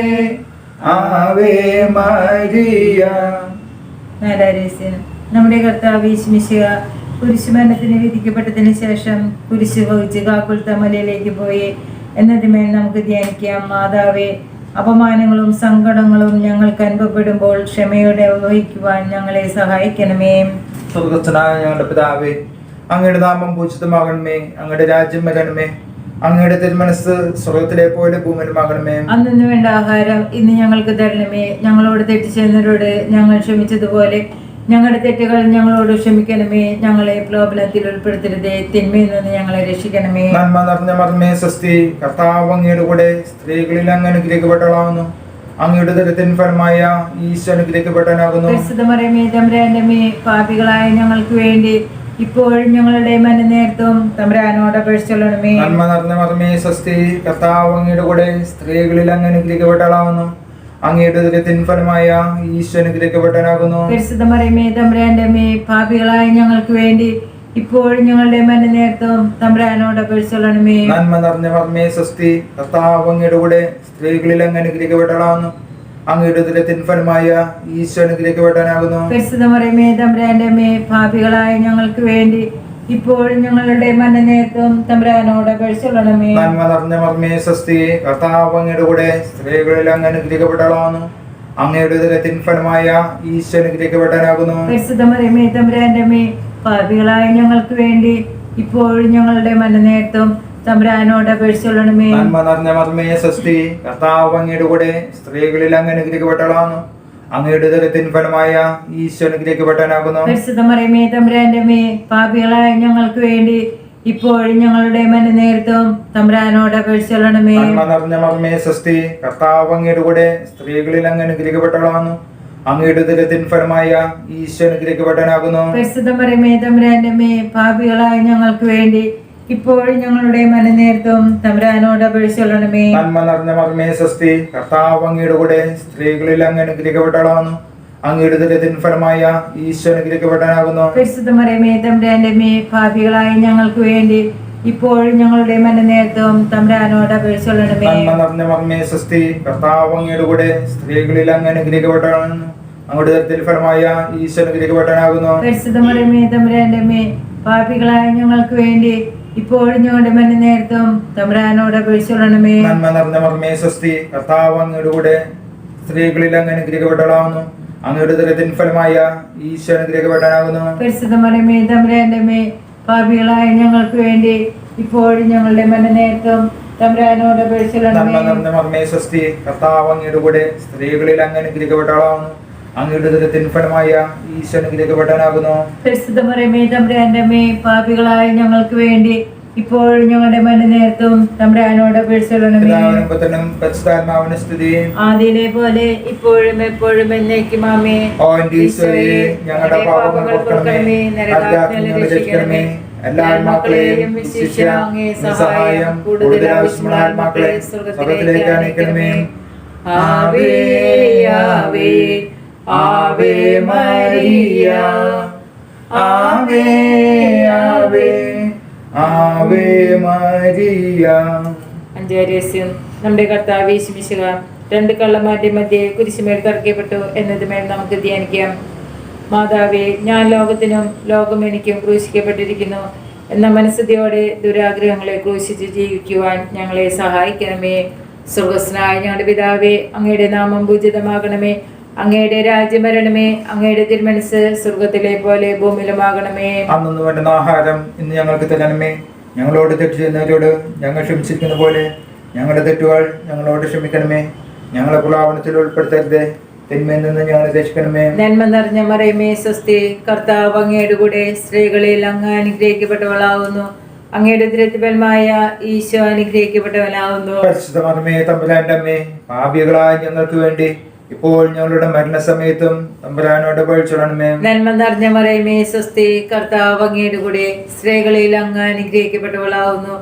ആവേ മരിയ. നാലാരഹസ്യം. നമ്മുടെ കർത്താവ് യേശുമിശിഹ കുരിശുമരണത്തിന് വിധിക്കപ്പെട്ടതിന് ശേഷം കുരിശ് വഹിച്ച് ഗാകുൽത്ത മലയിലേക്ക് പോയി എന്നതിന്മേൽ നമുക്ക് ധ്യാനിക്കാം. മാതാവേ, അപമാനങ്ങളും സങ്കടങ്ങളും ഞങ്ങൾക്ക് അനുഭവപ്പെടുമ്പോൾ ക്ഷമയോടെ വഹിക്കുവാൻ ഞങ്ങളെ സഹായിക്കണമേ. സ്വർഗസ്ഥനായ ഞങ്ങളുടെ പിതാവേ, അങ്ങയുടെ നാമം പൂജിതമാകണമേ. അങ്ങയുടെ രാജ്യം വരണമേ. അങ്ങയുടെ തിരുമനസ് സ്വർഗത്തിലെ പോലെ ഭൂമിയിലുമാകണമേ. അന്നു വേണ്ട ആഹാരം ഇന്ന് ഞങ്ങൾക്ക് തരണമേ. ഞങ്ങളോട് തെറ്റ് ചെയ്യുന്നവരോട് ഞങ്ങൾ ക്ഷമിച്ചതുപോലെ ഞങ്ങളുടെ തെറ്റുകൾ ഞങ്ങളോട് ക്ഷമിക്കണമേ. ഞങ്ങളെ പ്രലോഭനത്തിൽ ഉൾപ്പെടുത്തരുതേ, തിന്മയിൽ നിന്ന് ഞങ്ങളെ രക്ഷിക്കണമേ. നന്മ നിറഞ്ഞ മർമ്മേ സ്വസ്തി. കർത്താവ് അങ്ങയുടെ കൂടെ സ്ത്രീകളിൽ അങ്ങ് അനുഗ്രഹിക്കപ്പെട്ടവളാകുന്നു. അങ്ങയുടെ ദരിദ്രത്തിൻ ഫലമായ ഈശോ അനുഗ്രഹിക്കപ്പെട്ടവനാകുന്നു. പരിശുദ്ധ മറിയമേ, തമ്പുരാന്റെ അമ്മേ, പാപികളായ ഞങ്ങൾക്ക് വേണ്ടി ഇപ്പോഴും ഞങ്ങളുടെ മരണനേരത്തും തമ്പുരാനോട് അപേക്ഷിച്ചുകൊള്ളണമേ. നന്മ നിറഞ്ഞ മർമ്മേ സ്വസ്തി. കർത്താവ് അങ്ങയുടെ കൂടെ സ്ത്രീകളിൽ അങ്ങ് അനുഗ്രഹിക്കപ്പെട്ടവളാകുന്നു. അങ്ങയുടെ ദരിദ്രത്തിൻ ഫലമായ ഈശോ അനുഗ്രഹിക്കപ്പെട്ടവനാകുന്നു. പരിശുദ്ധ മറിയമേ, തമ്പുരാന്റെ അമ്മേ, പാപികളായ ഞങ്ങൾക്ക് വേണ്ടി ഇപ്പോഴും ഞങ്ങളുടെ മരണനേരത്തും തമ്പുരാനോട് അപേക്ഷിച്ചുകൊള്ളണമേ. നന്മ നിറഞ്ഞ മർമ്മേ സ്വസ്തി. കർത്താവ് അങ്ങയുടെ കൂടെ സ്ത്രീകളിൽ അങ്ങ് അനുഗ്രഹിക്കപ്പെട്ടവളാകുന്നു. അങ്ങയുടെ ദരിദ്രത്തിൻ ഫലമായ ഈശോ അനുഗ്രഹിക്കപ്പെട്ടവനാകുന്നു. പരിശുദ്ധ മറിയമേ, തമ്പുരാന്റെ അമ്മേ, പാപികളായ ഞങ്ങൾക്ക് വേണ്ടി ഇപ്പോഴും ഞങ്ങളുടെ മരണനേരത്തും തമ്പുരാനോട് അപേക്ഷിച്ചുകൊള്ളണമേ. നന്മ നിറഞ്ഞ മർമ്മേ സ്വസ്തി. കർത്താവ് അങ്ങയുടെ കൂടെ സ്ത്രീകളിൽ അങ്ങ് അനുഗ്രഹിക്കപ്പെട്ടവളാകുന്നു. അങ്ങയുടെ ദരിദ്രത്തിൻ ഫലമായ ഈശോ അനുഗ്രഹിക്കപ്പെട്ടവനാകുന്നു. പരിശുദ്ധ മറിയമേ, തമ്പുരാന്റെ അമ്മേ, പാപികളായ ഞങ്ങൾക്ക് വേണ്ടി ഇപ്പോഴും ഞങ്ങളുടെ മരണനേരത്തും തമ്പുരാനോട് അപേക്ഷിച്ചുകൊള്ളണമേ. നന്മ നിറഞ്ഞ മർമ്മേ സ്വസ്തി. കർത്താവ് അങ്ങയുടെ കൂടെ സ്ത്രീകളിൽ അങ്ങ് അനുഗ്രഹിക്കപ്പെട്ടവളാകുന്നു. അങ്ങയുടെ ദരിദ്രത്തിൻ ഫലമായ ഈശോ അനുഗ്രഹിക്കപ്പെട്ടവനാകുന്നു. പരിശുദ്ധ മറിയമേ, തമ്പുരാന്റെ അമ്മേ, പാപികളായ ഞങ്ങൾക്ക് വേണ്ടി ഇപ്പോഴും ഞങ്ങളുടെ മരണനേരത്തും തമ്പുരാനോട് അപേക്ഷിച്ചുകൊള്ളണമേ. നന്മ നിറഞ്ഞ മർമ്മേ സ്വസ്തി. കർത്താവ് അങ്ങയുടെ കൂടെ സ്ത്രീകളിൽ അങ്ങ് അനുഗ്രഹിക്കപ്പെട്ടവളാകുന്നു. അങ്ങയുടെ ദരിദ്രത്തിൻ ഫലമായ ഈശോ അനുഗ്രഹിക്കപ്പെട്ടവനാകുന്നു. പരിശുദ്ധ മറിയമേ, തമ്പുരാന്റെ അമ്മേ, പാപികളായ ഞങ്ങൾക്ക് വേണ്ടി ഇപ്പോഴും ഞങ്ങളുടെ മരണനേരത്തും തമ്പുരാനോട് അപേക്ഷിച്ചുകൊള്ളണമേ. നന്മ നിറഞ്ഞ മർമ്മേ സ്വസ്തി. കർത്താവ് അങ്ങയുടെ കൂടെ സ്ത്രീകളിൽ അങ്ങ് അനുഗ്രഹിക്കപ്പെട്ടവളാകുന്നു. അങ്ങയുടെ ദരിദ്രത്തിൻ ഫലമായ ഈശോ അനുഗ്രഹിക്കപ്പെട്ടവനാകുന്നു. പരിശുദ്ധ മറിയമേ, തമ്പുരാന്റെ അമ്മേ, പാപികളായ ഞങ്ങൾക്ക് വേണ്ടി ഇപ്പോഴും ഞങ്ങളുടെ മരണനേരത്തും തമ്പുരാനോട് അപേക്ഷിച്ചുകൊള്ളണമേ. നന്മ നിറഞ്ഞ മർമ്മേ സ്വസ്തി. കർത്താവ് അങ്ങയുടെ കൂടെ സ്ത്രീകളിൽ അങ്ങ് അനുഗ്രഹിക്കപ്പെട്ടവളാകുന്നു. അങ്ങയുടെ ദരിദ്രത്തിൻ ഫലമായ ഈശോ അനുഗ്രഹിക്കപ്പെട്ടവനാകുന്നു. പരിശുദ്ധ മറിയമേ, തമ്പുരാന്റെ അമ്മേ, പാപികളായ ഞങ്ങൾക്ക് വേണ്ടി ഇപ്പോഴും ഞങ്ങളുടെ മരണനേരത്തും തമ്പുരാനോട് അപേക്ഷിച്ചുകൊള്ളണമേ. നന്മ നിറഞ്ഞ മർമ്മേ സ്വസ്തി. കർത്താവ് അങ്ങയുടെ കൂടെ സ്ത്രീകളിൽ അങ്ങ് അനുഗ്രഹിക്കപ്പെട്ടവളാകുന്നു. അങ്ങയുടെ ദരിദ്രത്തിൻ ഫലമായ ഈശോ അനുഗ്രഹിക്കപ്പെട്ടവനാകുന്നു. പരിശുദ്ധ മറിയമേ, തമ്പുരാന്റെ അമ്മേ, പാപികളായ ഞങ്ങൾക്ക് വേണ്ടി ഇപ്പോഴും ഞങ്ങളുടെ മരണനേരത്തും തമ്പുരാനോട് അപേക്ഷിച്ചുകൊള്ളണമേ. നന്മ നിറഞ്ഞ മർമ്മേ സ്വസ്തി. കർത്താവ് അങ്ങയുടെ കൂടെ സ്ത്രീകളിൽ അങ്ങ് അനുഗ്രഹിക്കപ്പെട്ടവളാകുന്നു. അങ്ങയുടെ ദരിദ്രത്തിൻ ഫലമായ ഈശോ അനുഗ്രഹിക്കപ്പെട്ടവനാകുന്നു. പരിശുദ്ധ മറിയമേ, തമ്പുരാന്റെ അമ്മേ, പാപികളായ ഞങ്ങൾക്ക് വേണ്ടി ഇപ്പോഴും ഞങ്ങളുടെ മരണനേരത്തും തമ്പുരാനോട് അപേക്ഷിച്ചുകൊള്ളണമേ. പിതാവിനും പുത്രനും പരിശുദ്ധാത്മാവിനും സ്തുതി. ആദിയിലെ പോലെ ഇപ്പോഴും എപ്പോഴും എന്നേക്കും ആമേൻ. ഓ എൻ്റെ ഈശോയെ, ഞങ്ങളുടെ പാപങ്ങൾ പൊറുക്കണമേ, നരകാഗ്നിയിൽ നിന്ന് രക്ഷിക്കണമേ. എല്ലാ ആത്മാക്കളെയും വിശിഷ്യ അങ്ങേ സഹായം കൂടുതൽ ആവശ്യമുള്ള ആത്മാക്കളെ സ്വർഗ്ഗത്തിലേക്ക് അനയിക്കണമേ. ആവേ ആവേ ആവേ മരിയ, ആവേ ആവേ ആവേ മരിയ. അഞ്ചാരഹസ്യം. നമ്മുടെ കർത്താവ് യേശുമിശിഹ രണ്ട് കള്ളന്മാരുടെ മധ്യേ കുരിശുമേൽ തറയ്ക്കപ്പെട്ടു എന്നതുമേൽ നമുക്ക് ധ്യാനിക്കാം. മാതാവേ, ഞാൻ ലോകത്തിനും ലോകം എനിക്കും ക്രൂശിക്കപ്പെട്ടിരിക്കുന്നു എന്ന മനസ്സുതിയോടെ ദുരാഗ്രഹങ്ങളെ ക്രൂശിച്ച് ജീവിക്കുവാൻ ഞങ്ങളെ സഹായിക്കണമേ. സ്വർഗസ്നായ ഞങ്ങളുടെ പിതാവേ, അങ്ങയുടെ നാമം പൂജിതമാകണമേ. അങ്ങയുടെ രാജ്യം വരണമേ. അങ്ങയുടെ തിരുമനസ് സ്വർഗത്തിലെ പോലെ ഭൂമിയിലുമാകണമേ. അന്നു വേണ്ടുന്ന ആഹാരം ഇന്ന് ഞങ്ങൾക്ക് തരണമേ. ഞങ്ങളോട് തെറ്റ് ചെയ്യുന്നവരോട് ഞങ്ങൾ ക്ഷമിച്ചിരിക്കുന്ന പോലെ ഞങ്ങളുടെ തെറ്റുകൾ ഞങ്ങളോട് ക്ഷമിക്കണമേ. ഞങ്ങളെ പ്രലോഭനത്തിൽ ഉൾപ്പെടുത്തരുതേ, തിന്മയിൽ നിന്ന് ഞങ്ങളെ രക്ഷിക്കണമേ. നന്മ നിറഞ്ഞ മറിയമേ സ്വസ്തി. കർത്താവ് അങ്ങയുടെ കൂടെ സ്ത്രീകളിൽ അങ്ങ് അനുഗ്രഹിക്കപ്പെട്ടവളാവുന്നു. അങ്ങയുടെ ദരിദ്രഫലമായ ഈശോ അനുഗ്രഹിക്കപ്പെട്ടവനാവുന്നു. പരിശുദ്ധ മറിയമേ, തമ്പുരാന്റെ അമ്മേ, പാപികളായ ഞങ്ങൾക്ക് വേണ്ടി ഇപ്പോൾ ഞങ്ങളുടെ മരണസമയത്തും തമ്പുരാനോട് അപേക്ഷിക്കണമേ. നന്മ നിറഞ്ഞ മറിയമേ സ്വസ്തി, കർത്താവ് അങ്ങയുടെ കൂടെ സ്ത്രീകളിൽ അങ്ങ് അനുഗ്രഹിക്കപ്പെട്ടവളാവുന്നു.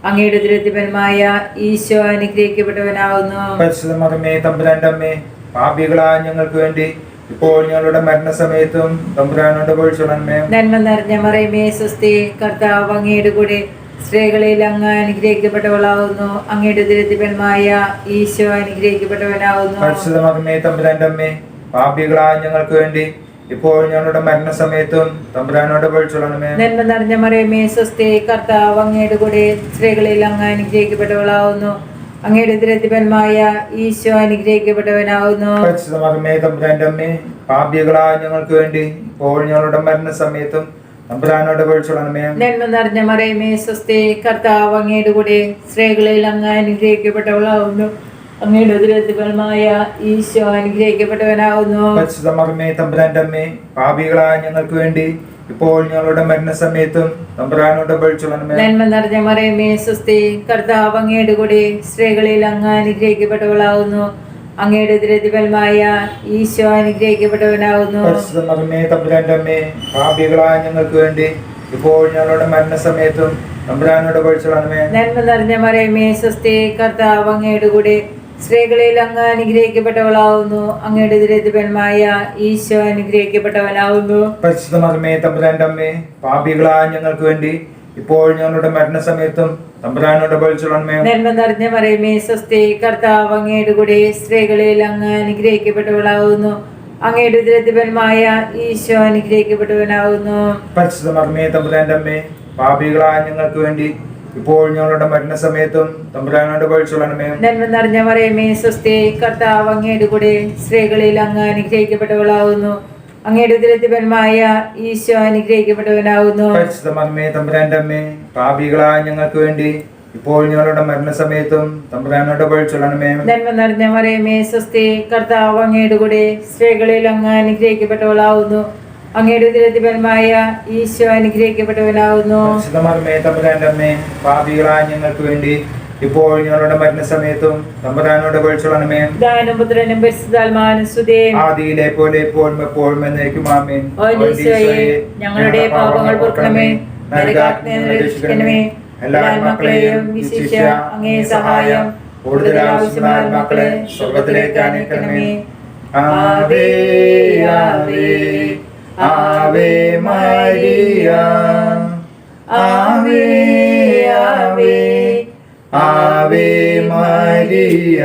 അങ്ങയുടെ ദുരിതഫലമായ ഈശോ അനുഗ്രഹിക്കപ്പെട്ടവനാവുന്നു. പരിശുദ്ധ മറിയമേ തമ്പുരാന്റെ അമ്മേ, പാപികളായ ഞങ്ങൾക്ക് വേണ്ടി ഇപ്പോൾ ഞങ്ങളുടെ മരണസമയത്തും തമ്പുരാനോട് അപേക്ഷിക്കണമേ. നന്മ നിറഞ്ഞ മറിയമേ സ്വസ്തി, കർത്താവ് അങ്ങയുടെ കൂടെ സ്ത്രീകളിൽ അങ്ങ് അനുഗ്രഹിക്കപ്പെട്ടവളാവുന്നു. അങ്ങയുടെ ദുരിതഫലമായ ഈശോ അനുഗ്രഹിക്കപ്പെട്ടവനാവുന്നു. പരിശുദ്ധ മറിയമേ തമ്പുരാന്റെ അമ്മേ, പാപികളായ ഞങ്ങൾക്ക് വേണ്ടി ഇപ്പോൾ ഞങ്ങളുടെ മരണസമയത്തും തമ്പുരാനോട് അപേക്ഷിക്കണമേ. നന്മ നിറഞ്ഞ മറിയമേ സ്വസ്തി, കർത്താവ് അങ്ങയുടെ കൂടെ സ്ത്രീകളിൽ അങ്ങ് അനുഗ്രഹിക്കപ്പെട്ടവളാവുന്നു. അങ്ങയുടെ ദുരിതഫലമായ ഈശോ അനുഗ്രഹിക്കപ്പെട്ടവനാവുന്നു. പരിശുദ്ധ മറിയമേ തമ്പുരാന്റെ അമ്മേ, പാപികളായ ഞങ്ങൾക്ക് വേണ്ടി ഇപ്പോൾ ഞങ്ങളുടെ മരണസമയത്തും തമ്പുരാനോട് അപേക്ഷിക്കണമേ. നന്മ നിറഞ്ഞ മറിയമേ സ്വസ്തി, കർത്താവ് അങ്ങയുടെ കൂടെ സ്ത്രീകളിൽ അങ്ങ് അനുഗ്രഹിക്കപ്പെട്ടവളാവുന്നു. അങ്ങയുടെ ദുരിതഫലമായ ഈശോ അനുഗ്രഹിക്കപ്പെട്ടവനാവുന്നു. പരിശുദ്ധ മറിയമേ തമ്പുരാന്റെ അമ്മേ, പാപികളായ ഞങ്ങൾക്ക് വേണ്ടി ഇപ്പോൾ ഞങ്ങളുടെ മരണസമയത്തും തമ്പുരാനോട് അപേക്ഷിക്കണമേ. നന്മ നിറഞ്ഞ മറിയമേ സ്വസ്തി, കർത്താവ് അങ്ങയുടെ കൂടെ സ്ത്രീകളിൽ അങ്ങ് അനുഗ്രഹിക്കപ്പെട്ടവളാവുന്നു. അങ്ങയുടെ ദുരിതഫലമായ ഈശോ അനുഗ്രഹിക്കപ്പെട്ടവനാവുന്നു. പരിശുദ്ധ മറിയമേ തമ്പുരാന്റെ അമ്മേ, പാപികളായ ഞങ്ങൾക്ക് വേണ്ടി ഇപ്പോൾ ഞങ്ങളുടെ മരണസമയത്തും തമ്പുരാനോട് അപേക്ഷിക്കണമേ. നന്മ നിറഞ്ഞ മറിയമേ സ്വസ്തി, കർത്താവ് അങ്ങയുടെ കൂടെ സ്ത്രീകളിൽ അങ്ങ് അനുഗ്രഹിക്കപ്പെട്ടവളാവുന്നു. അങ്ങയുടെ ദുരിതഫലമായ ഈശോ അനുഗ്രഹിക്കപ്പെട്ടവനാവുന്നു. പരിശുദ്ധ മറിയമേ തമ്പുരാന്റെ അമ്മേ, പാപികളായ ഞങ്ങൾക്ക് വേണ്ടി ഇപ്പോൾ ഞങ്ങളുടെ മരണസമയത്തും തമ്പുരാനോട് അപേക്ഷിക്കണമേ. നന്മ നിറഞ്ഞ മറിയമേ സ്വസ്തി, കർത്താവ് അങ്ങയുടെ കൂടെ സ്ത്രീകളിൽ അങ്ങ് അനുഗ്രഹിക്കപ്പെട്ടവളാവുന്നു. അങ്ങയുടെ ദുരിതഫലമായ ഈശോ അനുഗ്രഹിക്കപ്പെട്ടവനാവുന്നു. പരിശുദ്ധ മറിയമേ തമ്പുരാന്റെ അമ്മേ, പാപികളായ ഞങ്ങൾക്ക് വേണ്ടി ഇപ്പോൾ ഞങ്ങളുടെ മരണസമയത്തും തമ്പുരാനോട് അപേക്ഷിക്കണമേ. നന്മ നിറഞ്ഞ മറിയമേ സ്വസ്തി, കർത്താവ് അങ്ങയുടെ കൂടെ സ്ത്രീകളിൽ അങ്ങ് അനുഗ്രഹിക്കപ്പെട്ടവളാവുന്നു. അങ്ങയുടെ ദുരിതഫലമായ ഈശോ അനുഗ്രഹിക്കപ്പെട്ടവനാവുന്നു. പരിശുദ്ധ മറിയമേ തമ്പുരാന്റെ അമ്മേ, പാപികളായ ഞങ്ങൾക്ക് വേണ്ടി ഇപ്പോൾ ഞങ്ങളുടെ മരണസമയത്തും തമ്പുരാനോട് അപേക്ഷിക്കണമേ. നന്മ നിറഞ്ഞ മറിയമേ സ്വസ്തി, കർത്താവ് അങ്ങയുടെ കൂടെ സ്ത്രീകളിൽ അങ്ങ് അനുഗ്രഹിക്കപ്പെട്ടവളാവുന്നു. അങ്ങയുടെ ദുരിതഫലമായ ഈശോ അനുഗ്രഹിക്കപ്പെട്ടവനാവുന്നു. പരിശുദ്ധ മറിയമേ തമ്പുരാന്റെ അമ്മേ, പാപികളായ ഞങ്ങൾക്ക് വേണ്ടി ഇപ്പോൾ ഞങ്ങളുടെ മരണസമയത്തും തമ്പുരാനോട് അപേക്ഷിക്കണമേ. പിതാവിനും പുത്രനും പരിശുദ്ധാത്മാവിനും സ്തുതി. ആദിയിലെ പോലെ എപ്പോഴും എപ്പോഴും എന്നേക്കും ആമേൻ. ഓ ഈശോയെ, ഞങ്ങളുടെ പാപങ്ങൾ പൊറുക്കണമേ, നരകാഗ്നിയിൽ നിന്ന് രക്ഷിക്കണമേ. എല്ലാ ആത്മാക്കളെയും വിശിഷ്യ അങ്ങേ സഹായം കൂടുതൽ ആവശ്യമായ ആത്മാക്കളെ സ്വർഗ്ഗത്തിലേക്ക് അനയിക്കണമേ. ആവേ ആവേ ആവേ മരിയ, ആവേ ആവേ ആവേ മരിയ.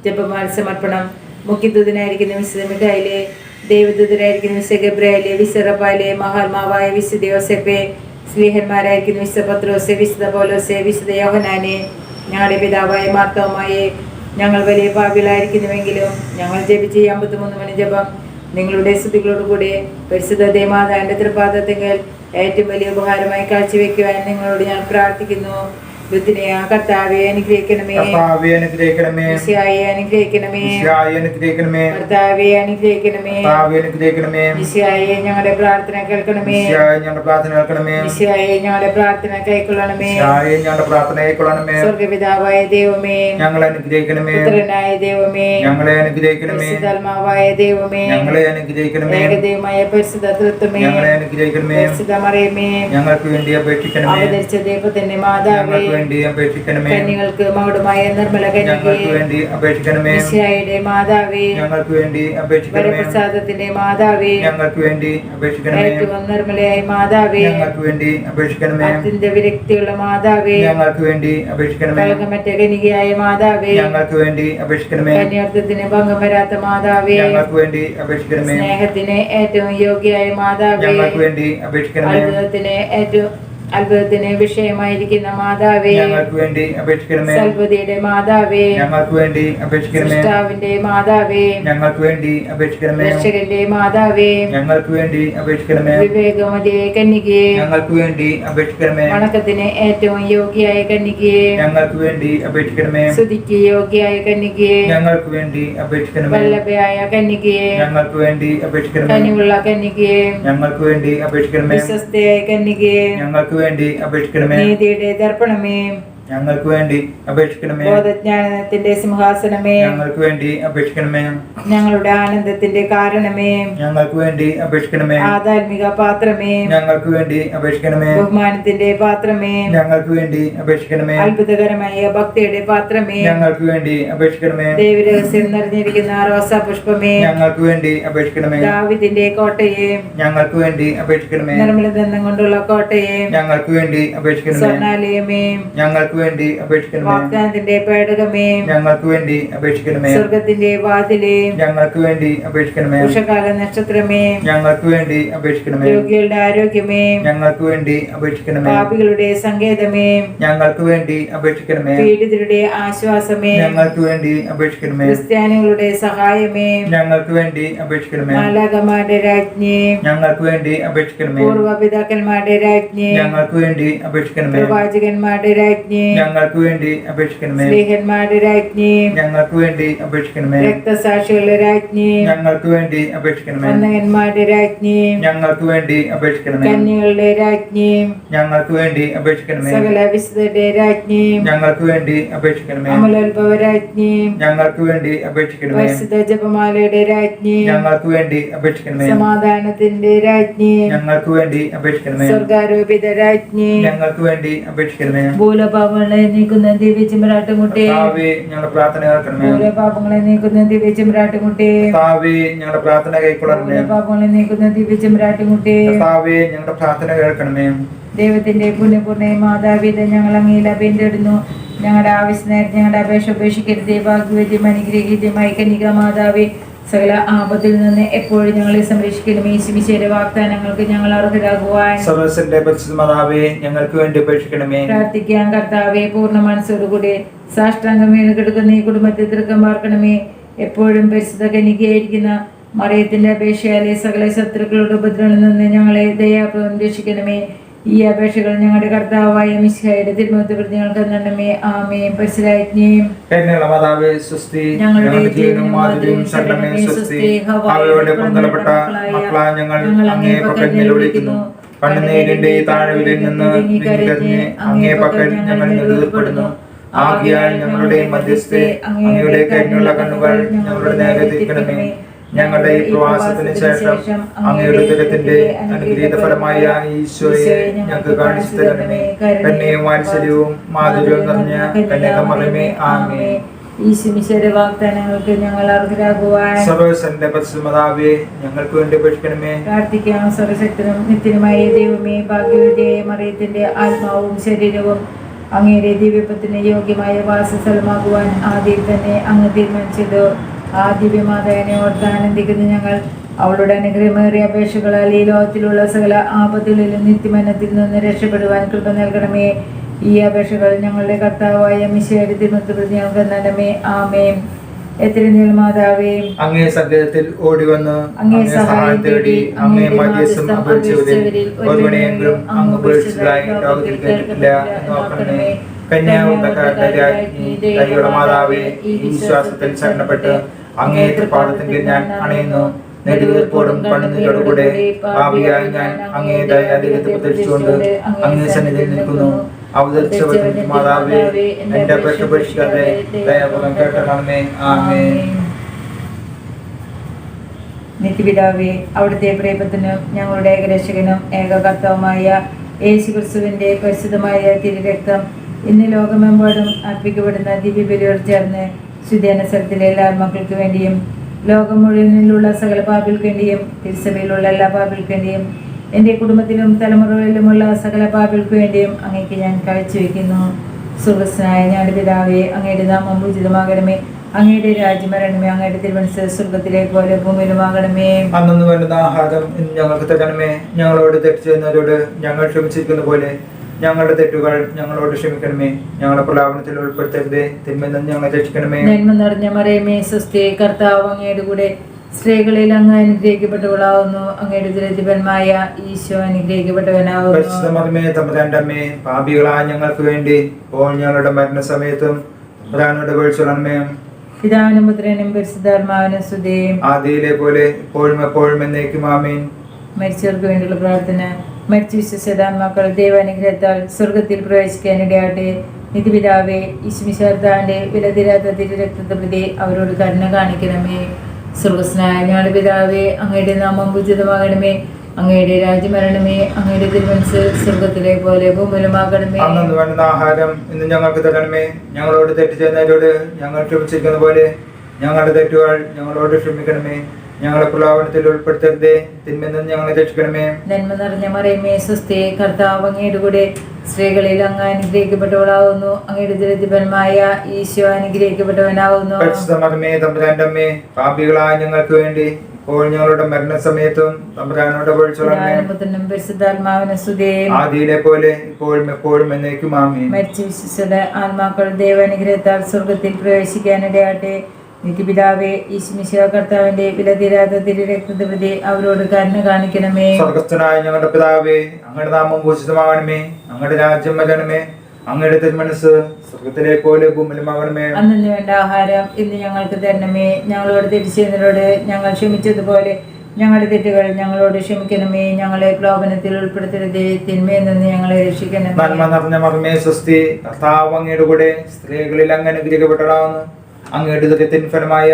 ജപമാല സമർപ്പണം. മുഖ്യദൂതനായിരിക്കുന്ന വിശുദ്ധ മിഖായേലേ, ദൈവദൂതനായിരിക്കുന്ന വിശുദ്ധ ഗബ്രിയേലേ, വിശുദ്ധ റഫായേലേ, മഹാത്മാവായ വിശുദ്ധ യോസേപ്പേ, സ്ലീഹന്മാരായിരിക്കുന്ന വിശുദ്ധ പത്രോസേ, വിശുദ്ധ പൗലോസേ, വിശുദ്ധ യോഹന്നാനേ, ഞങ്ങളുടെ പിതാവായ മാർത്തോമായേ, ഞങ്ങൾ വലിയ പാപികളായിരിക്കുന്നുവെങ്കിലും ഞങ്ങൾ ജപിച്ച 53 മണി ജപം നിങ്ങളുടെ സ്തുതികളോടുകൂടി പരിശുദ്ധ ദേവമാതാവിന്റെ തൃപാദത്തിങ്കൽ ഏറ്റവും വലിയ ഉപഹാരമായി കാഴ്ചവെക്കുവാൻ നിങ്ങളോട് ഞാൻ പ്രാർത്ഥിക്കുന്നു. ബുദ്ധിനെയാ കർത്താവെ അനുഗ്രഹിക്കണമേ, കർത്താവേ അനുഗ്രഹിക്കണമേ, മിശിഹായെ അനുഗ്രഹിക്കണമേ, മിശിഹായെ അനുഗ്രഹിക്കണമേ, കർത്താവെ അനുഗ്രഹിക്കണമേ, കർത്താവേ അനുഗ്രഹിക്കണമേ, മിശിഹായെ ഞങ്ങളുടെ പ്രാർത്ഥന കേൾക്കണമേ, മിശിഹായെ ഞങ്ങളുടെ പ്രാർത്ഥന കേൾക്കണമേ, മിശിഹായെ ഞങ്ങളുടെ പ്രാർത്ഥന കൈക്കൊള്ളണമേ, മിശിഹായെ ഞങ്ങളുടെ പ്രാർത്ഥന കൈക്കൊള്ളണമേ. സ്വർഗ്ഗപിതാവായ ദൈവമേ, ഞങ്ങളെ അനുഗ്രഹിക്കണമേ, പുത്രനായ ദൈവമേ, ഞങ്ങളെ അനുഗ്രഹിക്കണമേ, പരിശുദ്ധാത്മാവായ ദൈവമേ, ഞങ്ങളെ അനുഗ്രഹിക്കണമേ, ഏകദൈവമായ പരിശുദ്ധ തൃത്വമേ, ഞങ്ങളെ അനുഗ്രഹിക്കണമേ, പരിശുദ്ധ മറിയമേ, ഞങ്ങൾക്ക് വേണ്ടി അപേക്ഷിക്കണമേ, അവതരിച്ച ദൈവത്തിന്റെ മാതാവേ, ഞങ്ങൾക്ക് വേണ്ടി അപേക്ഷിക്കണമേ, കന്യകൾക്ക് മകുടമായ നിർമ്മല ഞങ്ങൾക്ക് കന്യകേ, വേണ്ടി അപേക്ഷിക്കണമേ, മിശിഹായുടെ മാതാവേ, ഞങ്ങൾക്ക് വേണ്ടി അപേക്ഷിക്കണമേ, വരപ്രസാദത്തിന്റെ മാതാവേ, ഞങ്ങൾക്ക് വേണ്ടി അപേക്ഷിക്കണമേ, ഏറ്റവും നിർമ്മലയായ മാതാവേ, ഞങ്ങൾക്ക് വേണ്ടി അപേക്ഷിക്കണമേ, അത്യന്ത വിരക്തിയുള്ള മാതാവേ, ഞങ്ങൾക്ക് വേണ്ടി അപേക്ഷിക്കണമേ, കളങ്കമറ്റ കന്യകയായ മാതാവേ, ഞങ്ങൾക്ക് വേണ്ടി അപേക്ഷിക്കണമേ, കന്യാർത്ഥത്തിന് ഭംഗം വരാത്ത മാതാവേ, ഞങ്ങൾക്ക് വേണ്ടി അപേക്ഷിക്കണമേ, സ്നേഹത്തിന് ഏറ്റവും യോഗ്യയായ മാതാവേ, ഞങ്ങൾക്ക് വേണ്ടി അപേക്ഷിക്കണമേ, അത്ഭുതത്തിന് വിഷയമായിരിക്കുന്ന മാതാവേ, ഞങ്ങൾക്ക് വേണ്ടി അപേക്ഷിക്കണമേ, സൽബുദ്ധിയുടെ മാതാവേ, ഞങ്ങൾക്ക് വേണ്ടി അപേക്ഷിക്കണമേ, സൃഷ്ടാവിന്റെ മാതാവേ, ഞങ്ങൾക്ക് വേണ്ടി അപേക്ഷിക്കണമേ, രക്ഷകന്റെ മാതാവേ, ഞങ്ങൾക്ക് വേണ്ടി അപേക്ഷിക്കണമേ, വിവേകമതിയായ കന്യകയെ, ഞങ്ങൾക്ക് വേണ്ടി അപേക്ഷിക്കണമേ, വണക്കത്തിന് ഏറ്റവും യോഗ്യയായ കന്യകയെ, ഞങ്ങൾക്ക് വേണ്ടി അപേക്ഷിക്കണമേ, സ്തുതിക്ക് യോഗ്യയായ കന്യകയെ, ഞങ്ങൾക്ക് വേണ്ടി അപേക്ഷിക്കണമേ, വല്ലഭയായ കന്യകയെ, ഞങ്ങൾക്ക് വേണ്ടി അപേക്ഷിക്കണമേ, കനിവുള്ള കന്യകയെ, ഞങ്ങൾക്ക് വേണ്ടി അപേക്ഷിക്കണമേ, വിശ്വസ്തയായ കന്യകയെ, ഞങ്ങൾക്ക് വേണ്ടി അപേക്ഷിക്കണമേ, നീതിയുടെ ദർപ്പണമേ, ഞങ്ങൾക്ക് വേണ്ടി അപേക്ഷിക്കണമേ. ബോധജ്ഞാനത്തിന്റെ സിംഹാസനമേ, ഞങ്ങൾക്ക് വേണ്ടി അപേക്ഷിക്കണമേ. ഞങ്ങളുടെ ആനന്ദത്തിന്റെ കാരണമേ, ഞങ്ങൾക്ക് വേണ്ടി അപേക്ഷിക്കണമേ. ആധ്യാത്മിക പാത്രമേ, ഞങ്ങൾക്ക് വേണ്ടി അപേക്ഷിക്കണമേ. ബഹുമാനത്തിന്റെ പാത്രമേ, ഞങ്ങൾക്ക് വേണ്ടി അപേക്ഷിക്കണമേ. അത്ഭുതകരമായ ഭക്തിയുടെ പാത്രമേ, ഞങ്ങൾക്ക് വേണ്ടി അപേക്ഷിക്കണമേ. ദൈവരഹസ്യം നിറഞ്ഞിരിക്കുന്ന റോസാ പുഷ്പമേ, ഞങ്ങൾക്ക് വേണ്ടി അപേക്ഷിക്കണമേ. ദാവീദിന്റെ കോട്ടയെ, ഞങ്ങൾക്ക് വേണ്ടി അപേക്ഷിക്കണമേ. നിർമ്മലദന്തം കൊണ്ടുള്ള കോട്ടയെ, ഞങ്ങൾക്ക് വേണ്ടി അപേക്ഷിക്കണമേ. സ്വർണാലയമേ, ഞങ്ങൾക്ക് വേണ്ടി അപേക്ഷിക്കണമേ. വാഗ്ദാനത്തിന്റെ പേടകമേ, ഞങ്ങൾക്ക് വേണ്ടി അപേക്ഷിക്കണമേ. സ്വർഗത്തിന്റെ വാതിലേ, ഞങ്ങൾക്ക് വേണ്ടി അപേക്ഷിക്കണമേ. ഉഷകാല നക്ഷത്രമേ, ഞങ്ങൾക്ക് വേണ്ടി അപേക്ഷിക്കണമേ. രോഗികളുടെ ആരോഗ്യമേ, ഞങ്ങൾക്ക് വേണ്ടി അപേക്ഷിക്കണമേ. പാപികളുടെ സങ്കേതമേ, ഞങ്ങൾക്ക് വേണ്ടി അപേക്ഷിക്കണമേ. പീഡിതരുടെ ആശ്വാസമേ, ഞങ്ങൾക്ക് വേണ്ടി അപേക്ഷിക്കണമേ. ക്രിസ്ത്യാനികളുടെ സഹായമേ, ഞങ്ങൾക്ക് വേണ്ടി അപേക്ഷിക്കണമേ. മാലാഖമാരുടെ രാജ്ഞി, ഞങ്ങൾക്ക് വേണ്ടി അപേക്ഷിക്കണമേ. പൂർവപിതാക്കന്മാരുടെ രാജ്ഞി, ഞങ്ങൾക്ക് വേണ്ടി അപേക്ഷിക്കണമേ. പ്രവാചകന്മാരുടെ രാജ്ഞി, ഞങ്ങൾക്ക് വേണ്ടി അപേക്ഷിക്കണമേ. സ്നേഹന്മാരുടെ രാജ്ഞി, ഞങ്ങൾക്ക് വേണ്ടി അപേക്ഷിക്കണമേ. രക്തസാക്ഷികളുടെ രാജ്ഞി, ഞങ്ങൾക്ക് വേണ്ടി അപേക്ഷിക്കണമേ. വന്ദകന്മാരുടെ രാജ്ഞി, ഞങ്ങൾക്ക് വേണ്ടി അപേക്ഷിക്കണമേ. കന്യകളുടെ രാജ്ഞി, ഞങ്ങൾക്ക് വേണ്ടി അപേക്ഷിക്കണമേ. സകല വിശുദ്ധരുടെ രാജ്ഞി, ഞങ്ങൾക്ക് വേണ്ടി അപേക്ഷിക്കണമേ. അമലോത്ഭവ രാജ്ഞി, ഞങ്ങൾക്ക് വേണ്ടി അപേക്ഷിക്കണമേ. പരിശുദ്ധ ജപമാലയുടെ രാജ്ഞി, ഞങ്ങൾക്ക് വേണ്ടി അപേക്ഷിക്കണമേ. സമാധാനത്തിന്റെ രാജ്ഞി, ഞങ്ങൾക്ക് വേണ്ടി അപേക്ഷിക്കണമേ. സ്വർഗാരോപിത രാജ്ഞി, ഞങ്ങൾക്ക് വേണ്ടി അപേക്ഷിക്കണമേ. ഭൂലപാപങ്ങളെ നീക്കുന്ന ദിവ്യചിമ്രാട്ടുമുട്ടേ, കർത്താവേ, ഞങ്ങളുടെ പ്രാർത്ഥന കേൾക്കണമേ. ഭൂലപാപങ്ങളെ നീക്കുന്ന ദിവ്യചിമ്രാട്ടുമുട്ടേ, കർത്താവേ, ഞങ്ങളുടെ പ്രാർത്ഥന കൈക്കൊള്ളണമേ. ഭൂലപാപങ്ങളെ നീക്കുന്ന ദിവ്യചിമ്രാട്ടുമുട്ടേ, കർത്താവേ, ഞങ്ങളുടെ പ്രാർത്ഥന കേൾക്കണമേ. ദൈവത്തിന്റെ പുണ്യപൂർണ്ണ മാതാപിത ഞങ്ങൾ അങ്ങയിൽ അഭ്യന്തരിടുന്നു. ഞങ്ങളുടെ ആവശ്യ നേരം ഞങ്ങളുടെ അപേക്ഷ ഉപേക്ഷിക്കരുതേ. ഭാഗ്യവദ്യം അനുഗ്രഹീതമായി കന്യക മാതാവേ, സകല ആപത്തിൽ നിന്ന് എപ്പോഴും ഞങ്ങളെ സംരക്ഷിക്കണമേ. ശിമിശേര വാഗ്ദാനങ്ങൾക്ക് ഞങ്ങൾ അർഹരാകുവാൻ സർവ്വസ്വന്റെ പരിശുദ്ധ മാതാവേ, ഞങ്ങൾക്ക് വേണ്ടി അപേക്ഷിക്കണമേ. പ്രാർത്ഥിക്കാൻ കർത്താവെ, പൂർണ്ണ മനസ്സോടുകൂടി സാഷ്ടാംഗം വീണ് കിടക്കുന്ന ഈ കുടുംബത്തെ തൃക്കം പാർക്കണമേ. എപ്പോഴും പരിശുദ്ധ കന്യകയായിരിക്കുന്ന മറിയത്തിന്റെ അപേക്ഷയാലെ സകല ശത്രുക്കളുടെ ഉപദ്രവങ്ങളിൽ നിന്ന് ഞങ്ങളെ ദയാപൂർവ്വം രക്ഷിക്കണമേ. ഈ അപേക്ഷകൾ ഞങ്ങളുടെ കർത്താവായ മിശിഹായുടെ തിരുമുഖത്ത് പ്രതി ഞങ്ങൾക്ക് തരണമേ. ആമേൻ. പരിശുദ്ധാജ്ഞയും മാതാവേ സ്വസ്തി. ഞങ്ങളുടെ ജീവനും മാധുര്യവും ശരണമേ സ്വസ്തി. അവയോടെ പന്തലപ്പെട്ട മക്കളാ ഞങ്ങൾ അങ്ങേ പക്കൽ നിലവിളിക്കുന്നു. കണ്ണുനീരിന്റെ ഈ താഴ്വരയിൽ നിന്ന് നീക്കറിഞ്ഞ് അങ്ങേ പക്കൽ ഞങ്ങൾ എതിർപ്പെടുന്നു. ആകയാൽ ഞങ്ങളുടെ മധ്യസ്ഥെ അങ്ങയുടെ കഴിഞ്ഞുള്ള കണ്ണുകൾ ഞങ്ങളുടെ നേരെ തിരിക്കണമേ. ഞങ്ങളുടെ ഈ പ്രവാസത്തിന് ശേഷം അങ്ങയുടെ ഉദരത്തിന്റെ അനുഗ്രഹീത ഫലമായ ഈശോയെ ഞങ്ങൾക്ക് കാണിച്ചു തരണമേ. കന്യയും വാത്സല്യവും മാധുര്യവും നിറഞ്ഞ കന്യകമറിയമേ, ആമേൻ. ഈശ്വര വാഗ്ദാനങ്ങൾക്ക് ഞങ്ങൾ അർഹരാകുവാൻ സർവ്വസ്വന്റെ പരിശുദ്ധ മാതാവേ, ഞങ്ങൾക്ക് വേണ്ടി അപേക്ഷിക്കണമേ. പ്രാർത്ഥിക്കാം. സർവശക്തനും നിത്യനുമായ ദൈവമേ, ഭാഗ്യവതിയായ മറിയത്തിന്റെ ആത്മാവും ശരീരവും അങ്ങയുടെ ദിവ്യത്വത്തിന് യോഗ്യമായ വാസസ്ഥലമാകുവാൻ ആദ്യം തന്നെ അങ്ങ് തീരുമാനിച്ചത്. ആ ദിവ്യമാതാവിനെ ഓർത്ത് ആനന്ദിക്കുന്ന ഞങ്ങൾ അവളുടെ അനുഗ്രഹമേറിയ അപേക്ഷകളാൽ ഈ ലോകത്തിലുള്ള സകല ആപത്തുകളിലും നിത്യമനത്തിൽ നിന്ന് രക്ഷപ്പെടുവാൻ കൃപ നൽകണമേ. ഈ അപേക്ഷകൾ ഞങ്ങളുടെ കർത്താവായ മിശിഹായുടെ തിരുമുഖത്ത് പ്രതി ഞങ്ങൾക്ക് നൽകണമേ. ആമേൻ. എത്രയും മാതാവേ, അങ്ങേ സങ്കേതത്തിൽ ഓടി വന്ന് അങ്ങേ സഹായം തേടി അങ്ങേ മധ്യസ്ഥം അപേക്ഷിച്ചവരിൽ ഒരുവനെയെങ്കിലും അങ്ങ് ഉപേക്ഷിച്ചതായി ലോകത്തിൽ കേട്ടിട്ടില്ല എന്ന് ഓർക്കണമേ. കന്യാകുമാരിയുടെ രാജ്ഞി, ദൈവയുടെ മാതാവേ, ഈ വിശ്വാസത്തിൽ ശരണപ്പെട്ട് അങ്ങേ തൃപ്പാദത്തിൽ ഞാൻ അണയുന്നു. നെടുവീർപ്പോടും കണ്ണുനീരോടുകൂടെ പാപിയായി ഞാൻ അങ്ങേ ദയാധികത്തെ പ്രതീക്ഷിച്ചുകൊണ്ട് അങ്ങേ സന്നിധിയിൽ നിൽക്കുന്നു. അവതരിച്ചവരും മാതാവേ, എന്റെ അപേക്ഷ ഉപേക്ഷിക്കാതെ ദയാപൂർവ്വം കേട്ടണമേ. ആമേൻ. നിത്യപിതാവേ, അവിടുത്തെ പ്രിയപുത്രനും ഞങ്ങളുടെ ഏകരക്ഷകനും ഏകകർത്താവുമായ യേശുക്രിസ്തുവിന്റെ പരിശുദ്ധമായ തിരുരക്തം ഇന്ന് ലോകമെമ്പാടും അർപ്പിക്കപ്പെടുന്ന ദിവ്യബലിയോട് ചേർന്ന് ശുദ്ധാനുസരത്തിലെ എല്ലാ മക്കൾക്ക് വേണ്ടിയും ലോകം മുഴുവനിലുള്ള സകല പാപികൾക്ക് വേണ്ടിയും തിരുസഭയിലുള്ള എല്ലാ പാപികൾക്ക് വേണ്ടിയും എൻ്റെ കുടുംബത്തിലും തലമുറകളിലുമുള്ള സകല പാപികൾക്ക് വേണ്ടിയും അങ്ങേക്ക് ഞാൻ കാഴ്ചവെക്കുന്നു. സ്വർഗസ്നായ ഞങ്ങളുടെ പിതാവേ, അങ്ങയുടെ നാമം പൂജിതമാകണമേ. അങ്ങയുടെ രാജ്യം വരണമേ. അങ്ങയുടെ തിരുമനസ്സ് സ്വർഗത്തിലെ പോലെ ഭൂമിയിലുമാകണമേ. അന്നു വേണ്ടുന്ന ആഹാരം ഇന്ന് ഞങ്ങൾക്ക് തരണമേ. ഞങ്ങളോട് തെറ്റ് ചെയ്യുന്നവരോട് ഞങ്ങൾ ക്ഷമിച്ചിരിക്കുന്ന പോലെ ഞങ്ങളുടെ തെറ്റുകൾ ഞങ്ങളോട് ക്ഷമിക്കണമേ. ഞങ്ങളുടെ പ്രലാപനത്തിൽ ഉൾപ്പെടുത്തരുതേ. തിന്മയിൽ നിന്ന് ഞങ്ങളെ രക്ഷിക്കണമേ. നന്മ നിറഞ്ഞ മറിയമേ, സ്വസ്തി. കർത്താവ് അങ്ങയുടെ കൂടെ സ്ത്രീകളിൽ അങ്ങ് അനുഗ്രഹിക്കപ്പെട്ടവളാവുന്നു. അങ്ങയുടെ ദുരിതപരമായ ഈശോ അനുഗ്രഹിക്കപ്പെട്ടവനാവുന്നു. പരിശുദ്ധ മറിയമേ, തമ്പുരാന്റെ അമ്മേ, പാപികളായ ഞങ്ങൾക്ക് വേണ്ടി ഇപ്പോൾ ഞങ്ങളുടെ മരണസമയത്തും പ്രധാനോട് വീഴ്ചണമേ. പിതാവിനും പുത്രനും പരിശുദ്ധാത്മാവിനും സ്തുതി. ആദിയിലെ പോലെ ഇപ്പോഴും എപ്പോഴും എന്നേക്കും ആമേൻ. മരിച്ചവർക്ക് വേണ്ടിയുള്ള പ്രാർത്ഥന. മരിച്ചു വിശ്വസിതാത്മാക്കൾ ദൈവാനുഗ്രഹത്താൽ സ്വർഗത്തിൽ പ്രവേശിക്കാനിടയാട്ടെ. നിധിപിതാവേ ഈശ്മിശാർത്താന്റെ വിലതിരാത്ത തിരുരക്തത്തെ പ്രതി അവരോട് കരുണ കാണിക്കണമേ. സ്വർഗസ്നായ ഞങ്ങളുടെ പിതാവേ, അങ്ങയുടെ നാമം പൂജിതമാകണമേ, അങ്ങയുടെ രാജ്യം വരണമേ, അങ്ങയുടെ തിരുമനസ് സ്വർഗത്തിലെ പോലെ ഭൂമിയിലുമാകണമേ. അന്നു വേണ്ട ആഹാരം ഇന്ന് ഞങ്ങൾക്ക് തരണമേ. ഞങ്ങളോട് തെറ്റ് ചെയ്യുന്നവരോട് ഞങ്ങൾ ക്ഷമിച്ചിരിക്കുന്ന പോലെ ഞങ്ങളുടെ തെറ്റുകൾ ഞങ്ങളോട് ക്ഷമിക്കണമേ. ഞങ്ങളെ പ്രലോഭനത്തിൽ ഉൾപ്പെടുത്തരുതേ, തിന്മയിൽ നിന്ന് ഞങ്ങളെ രക്ഷിക്കണമേ. നന്മ നിറഞ്ഞ മറിയമേ സ്വസ്തി, കർത്താവ് അങ്ങയുടെ കൂടെ സ്ത്രീകളിൽ അങ്ങ് അനുഗ്രഹിക്കപ്പെട്ടവളാവുന്നു, അങ്ങയുടെ ദരിദ്രഫലമായ ഈശോ അനുഗ്രഹിക്കപ്പെട്ടവനാവുന്നു. പരിശുദ്ധ മറിയമേ, തമ്പുരാന്റെ അമ്മേ, പാപികളായ ഞങ്ങൾക്ക് വേണ്ടി ഇപ്പോൾ ഞങ്ങളുടെ മരണസമയത്തും തമ്പുരാനോട് അപേക്ഷിച്ചുകൊള്ളണമേ. പുത്രനും പരിശുദ്ധാത്മാവിനും സ്തുതി. ആദിയിലെ പോലെ ഇപ്പോഴും എപ്പോഴും എന്നേക്കും ആമേൻ. മരിച്ച വിശ്വസത ആത്മാക്കൾ ദൈവാനുഗ്രഹത്താൽ സ്വർഗത്തിൽ പ്രവേശിക്കാനിടയാട്ടെ. നിത്യപിതാവേ ഈശ്മിശിഹാ കർത്താവിന്റെ വിലതീരാത്ത തിരുരക്തത്തെ പ്രതി അവരോട് കരുണ കാണിക്കണമേ. സ്വർഗസ്ഥനായ ഞങ്ങളുടെ പിതാവേ, അങ്ങയുടെ നാമം പൂജിതമാകണമേ, അങ്ങയുടെ രാജ്യം വരണമേ, അങ്ങയുടെ തിരുമനസ് സ്വർഗത്തിലെ പോലെ ഭൂമിയിലുമാകണമേ. അന്നു വേണ്ട ആഹാരം ഇന്ന് ഞങ്ങൾക്ക് തരണമേ. ഞങ്ങളോട് തെറ്റ് ചെയ്യുന്നവരോട് ഞങ്ങൾ ക്ഷമിച്ചതുപോലെ ഞങ്ങളുടെ തെറ്റുകൾ ഞങ്ങളോട് ക്ഷമിക്കണമേ. ഞങ്ങളെ പ്രലോഭനത്തിൽ ഉൾപ്പെടുത്തരുതേ, തിന്മയിൽ നിന്ന് ഞങ്ങളെ രക്ഷിക്കണമേ. നന്മ നിറഞ്ഞ മറിയമേ സ്വസ്തി, കർത്താവ് അങ്ങയുടെ കൂടെ സ്ത്രീകളിൽ അങ്ങ് അനുഗ്രഹിക്കപ്പെട്ടവളാകുന്നു, അങ്ങയുടെ ദുരിതത്തിൻ ഫലമായ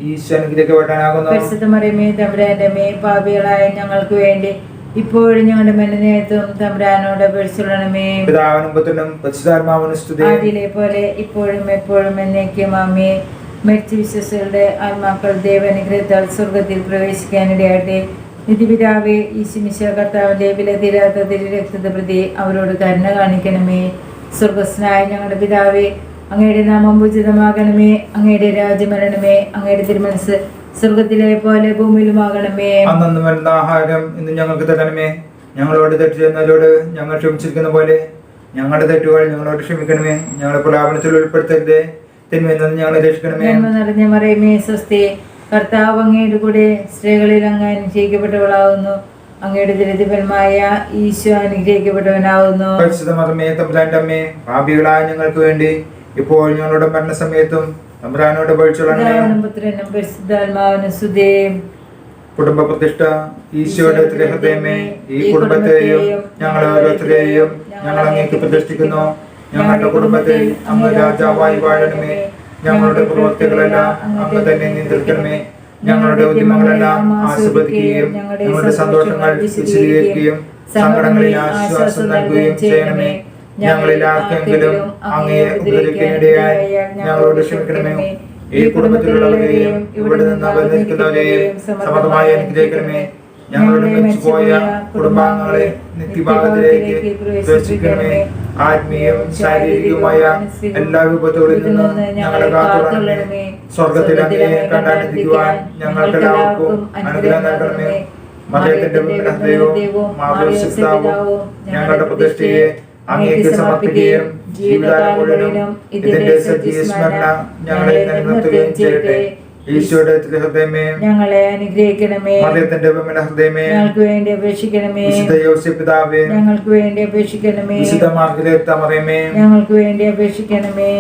ഈശോ അനുഗ്രഹിക്കപ്പെടാനാകുന്നു. പരിശുദ്ധ മറിയമേ തമ്പുരാന്റെ അമ്മേ, പാപികളായ ഞങ്ങൾക്ക് വേണ്ടി ഇപ്പോഴും ഞങ്ങളുടെ മരണനേരത്തും തമ്പുരാനോട് അപേക്ഷിച്ചുകൊള്ളണമേ. പിതാവിനും പുത്രനും പരിശുദ്ധാത്മാവിനും സ്തുതി. ആദിയിലെ പോലെ ഇപ്പോഴും എപ്പോഴും എന്നേക്കും ആമേൻ. മരിച്ച വിശ്വാസികളുടെ ആത്മാക്കൾ ദൈവാനുഗ്രഹത്താൽ സ്വർഗത്തിൽ പ്രവേശിക്കാനിടയാട്ടെ. നിത്യപിതാവേ ഈശ്മിശിഹാ കർത്താവിന്റെ വിലതീരാത്ത തിരുരക്തത്തെ പ്രതി അവരോട് കരുണ കാണിക്കണമേ. സ്വർഗസ്നായ ഞങ്ങളുടെ പിതാവേ, അങ്ങയുടെ നാമം പൂജിതമാകണമേ, അങ്ങയുടെ രാജ്യം വരണമേ, അങ്ങയുടെ തിരുമനസ് സ്വർഗത്തിലെ പോലെ ഭൂമിയിലുമാകണമേ. അന്നു വേണ്ട ആഹാരം ഇന്ന് ഞങ്ങൾക്ക് തരണമേ. ഞങ്ങളോട് തെറ്റ് ചെയ്യുന്നവരോട് ഞങ്ങൾ ക്ഷമിച്ചിരിക്കുന്ന പോലെ ഞങ്ങളുടെ തെറ്റുകൾ ഞങ്ങളോട് ക്ഷമിക്കണമേ. ഞങ്ങളെ പ്രലോഭനത്തിൽ ഉൾപ്പെടുത്തരുതേ, തിന്മയിൽ നിന്ന് ഞങ്ങളെ രക്ഷിക്കണമേ. നന്മ നിറഞ്ഞ മറിയമേ സ്വസ്തി, കർത്താവ് അങ്ങയുടെ കൂടെ സ്ത്രീകളിൽ അങ്ങ് അനുഗ്രഹിക്കപ്പെട്ടവളാവുന്നു, അങ്ങയുടെ ദരിദ്രഫലമായ ഈശോ അനുഗ്രഹിക്കപ്പെട്ടവനാവുന്നു. പരിശുദ്ധ മറിയമേ തമ്പുരാന്റെ അമ്മേ, പാപികളായ ഞങ്ങൾക്ക് വേണ്ടി ഇപ്പോൾ ഞങ്ങളുടെ മരണസമയത്തും തമ്പുരാനോട് അപേക്ഷിച്ചുകൊള്ളണമേ. പുത്രനും പരിശുദ്ധാത്മാവിനും സ്തുതി. കുടുംബ പ്രതിഷ്ഠ ഈശോയുടെ തിരുഹൃദയമേ, ഈ കുടുംബത്തെയും ഞങ്ങൾ ഓരോരുത്തരെയും ഞങ്ങൾ അങ്ങേക്ക് പ്രതിഷ്ഠിക്കുന്നു. ഞങ്ങളുടെ കുടുംബത്തിൽ അങ്ങ് രാജാവായി വാഴണമേ. ഞങ്ങളുടെ പ്രവൃത്തികളെല്ലാം അങ്ങ് തന്നെ നിയന്ത്രിക്കണമേ. ഞങ്ങളുടെ ഉദ്യമങ്ങളെല്ലാം ആസ്വദിക്കുകയും ഞങ്ങളുടെ സന്തോഷങ്ങൾ വിശദീകരിക്കുകയും സങ്കടങ്ങളിൽ ആശ്വാസം നൽകുകയും ചെയ്യണമേ. ഞങ്ങളിൽ ആർക്കെങ്കിലും അങ്ങയെ ഉപദ്രവിക്കാനിടയായി ഞങ്ങളോട് ക്ഷമിക്കണമേ. ഈ കുടുംബത്തിലുള്ളവരെയും ഇവിടെ നിന്ന് അകന്നിരിക്കുന്നവരെയും സമൃദ്ധമായി അനുഗ്രഹിക്കണമേ. ഞങ്ങളുടെ മരിച്ചുപോയ കുടുംബാംഗങ്ങളെ നിത്യഭാഗത്തിലേക്ക് പ്രവേശിക്കണമേ. ആത്മീയവും ശാരീരികവുമായ എല്ലാ വിപത്തുകളിൽ നിന്നും ഞങ്ങളെ കാത്തുകൊള്ളണമേ. സ്വർഗത്തിൽ അങ്ങയെ കണ്ടാനന്ദിക്കുവാൻ ഞങ്ങൾക്കെല്ലാവർക്കും അനുഗ്രഹം നൽകണമേ. മറിയത്തിന്റെ ഹൃദയവും മാതൃപിതാവും ഞങ്ങളുടെ പ്രതിഷ്ഠയെ അങ്ങേക്ക് സമർപ്പിക്കുകയും ജീവിതകാലം മുഴുവനും ഇതിന്റെ സജീവ സ്മരണ ഞങ്ങളെ നിലനിർത്തുകയും ചെയ്യട്ടെ. ഈശോയുടെ തിരുഹൃദയമേ, ഞങ്ങളെ അനുഗ്രഹിക്കണമേ. മറിയത്തിന്റെ ഹൃദയമേ, ഞങ്ങൾക്ക് വേണ്ടി അപേക്ഷിക്കണമേ. വിശുദ്ധ യോസേപ്പ് പിതാവേ, ഞങ്ങൾക്ക് വേണ്ടി അപേക്ഷിക്കണമേ. വിശുദ്ധ മാർഗ്ഗരേത്ത മറിയമേ, ഞങ്ങൾക്ക് വേണ്ടി അപേക്ഷിക്കണമേ.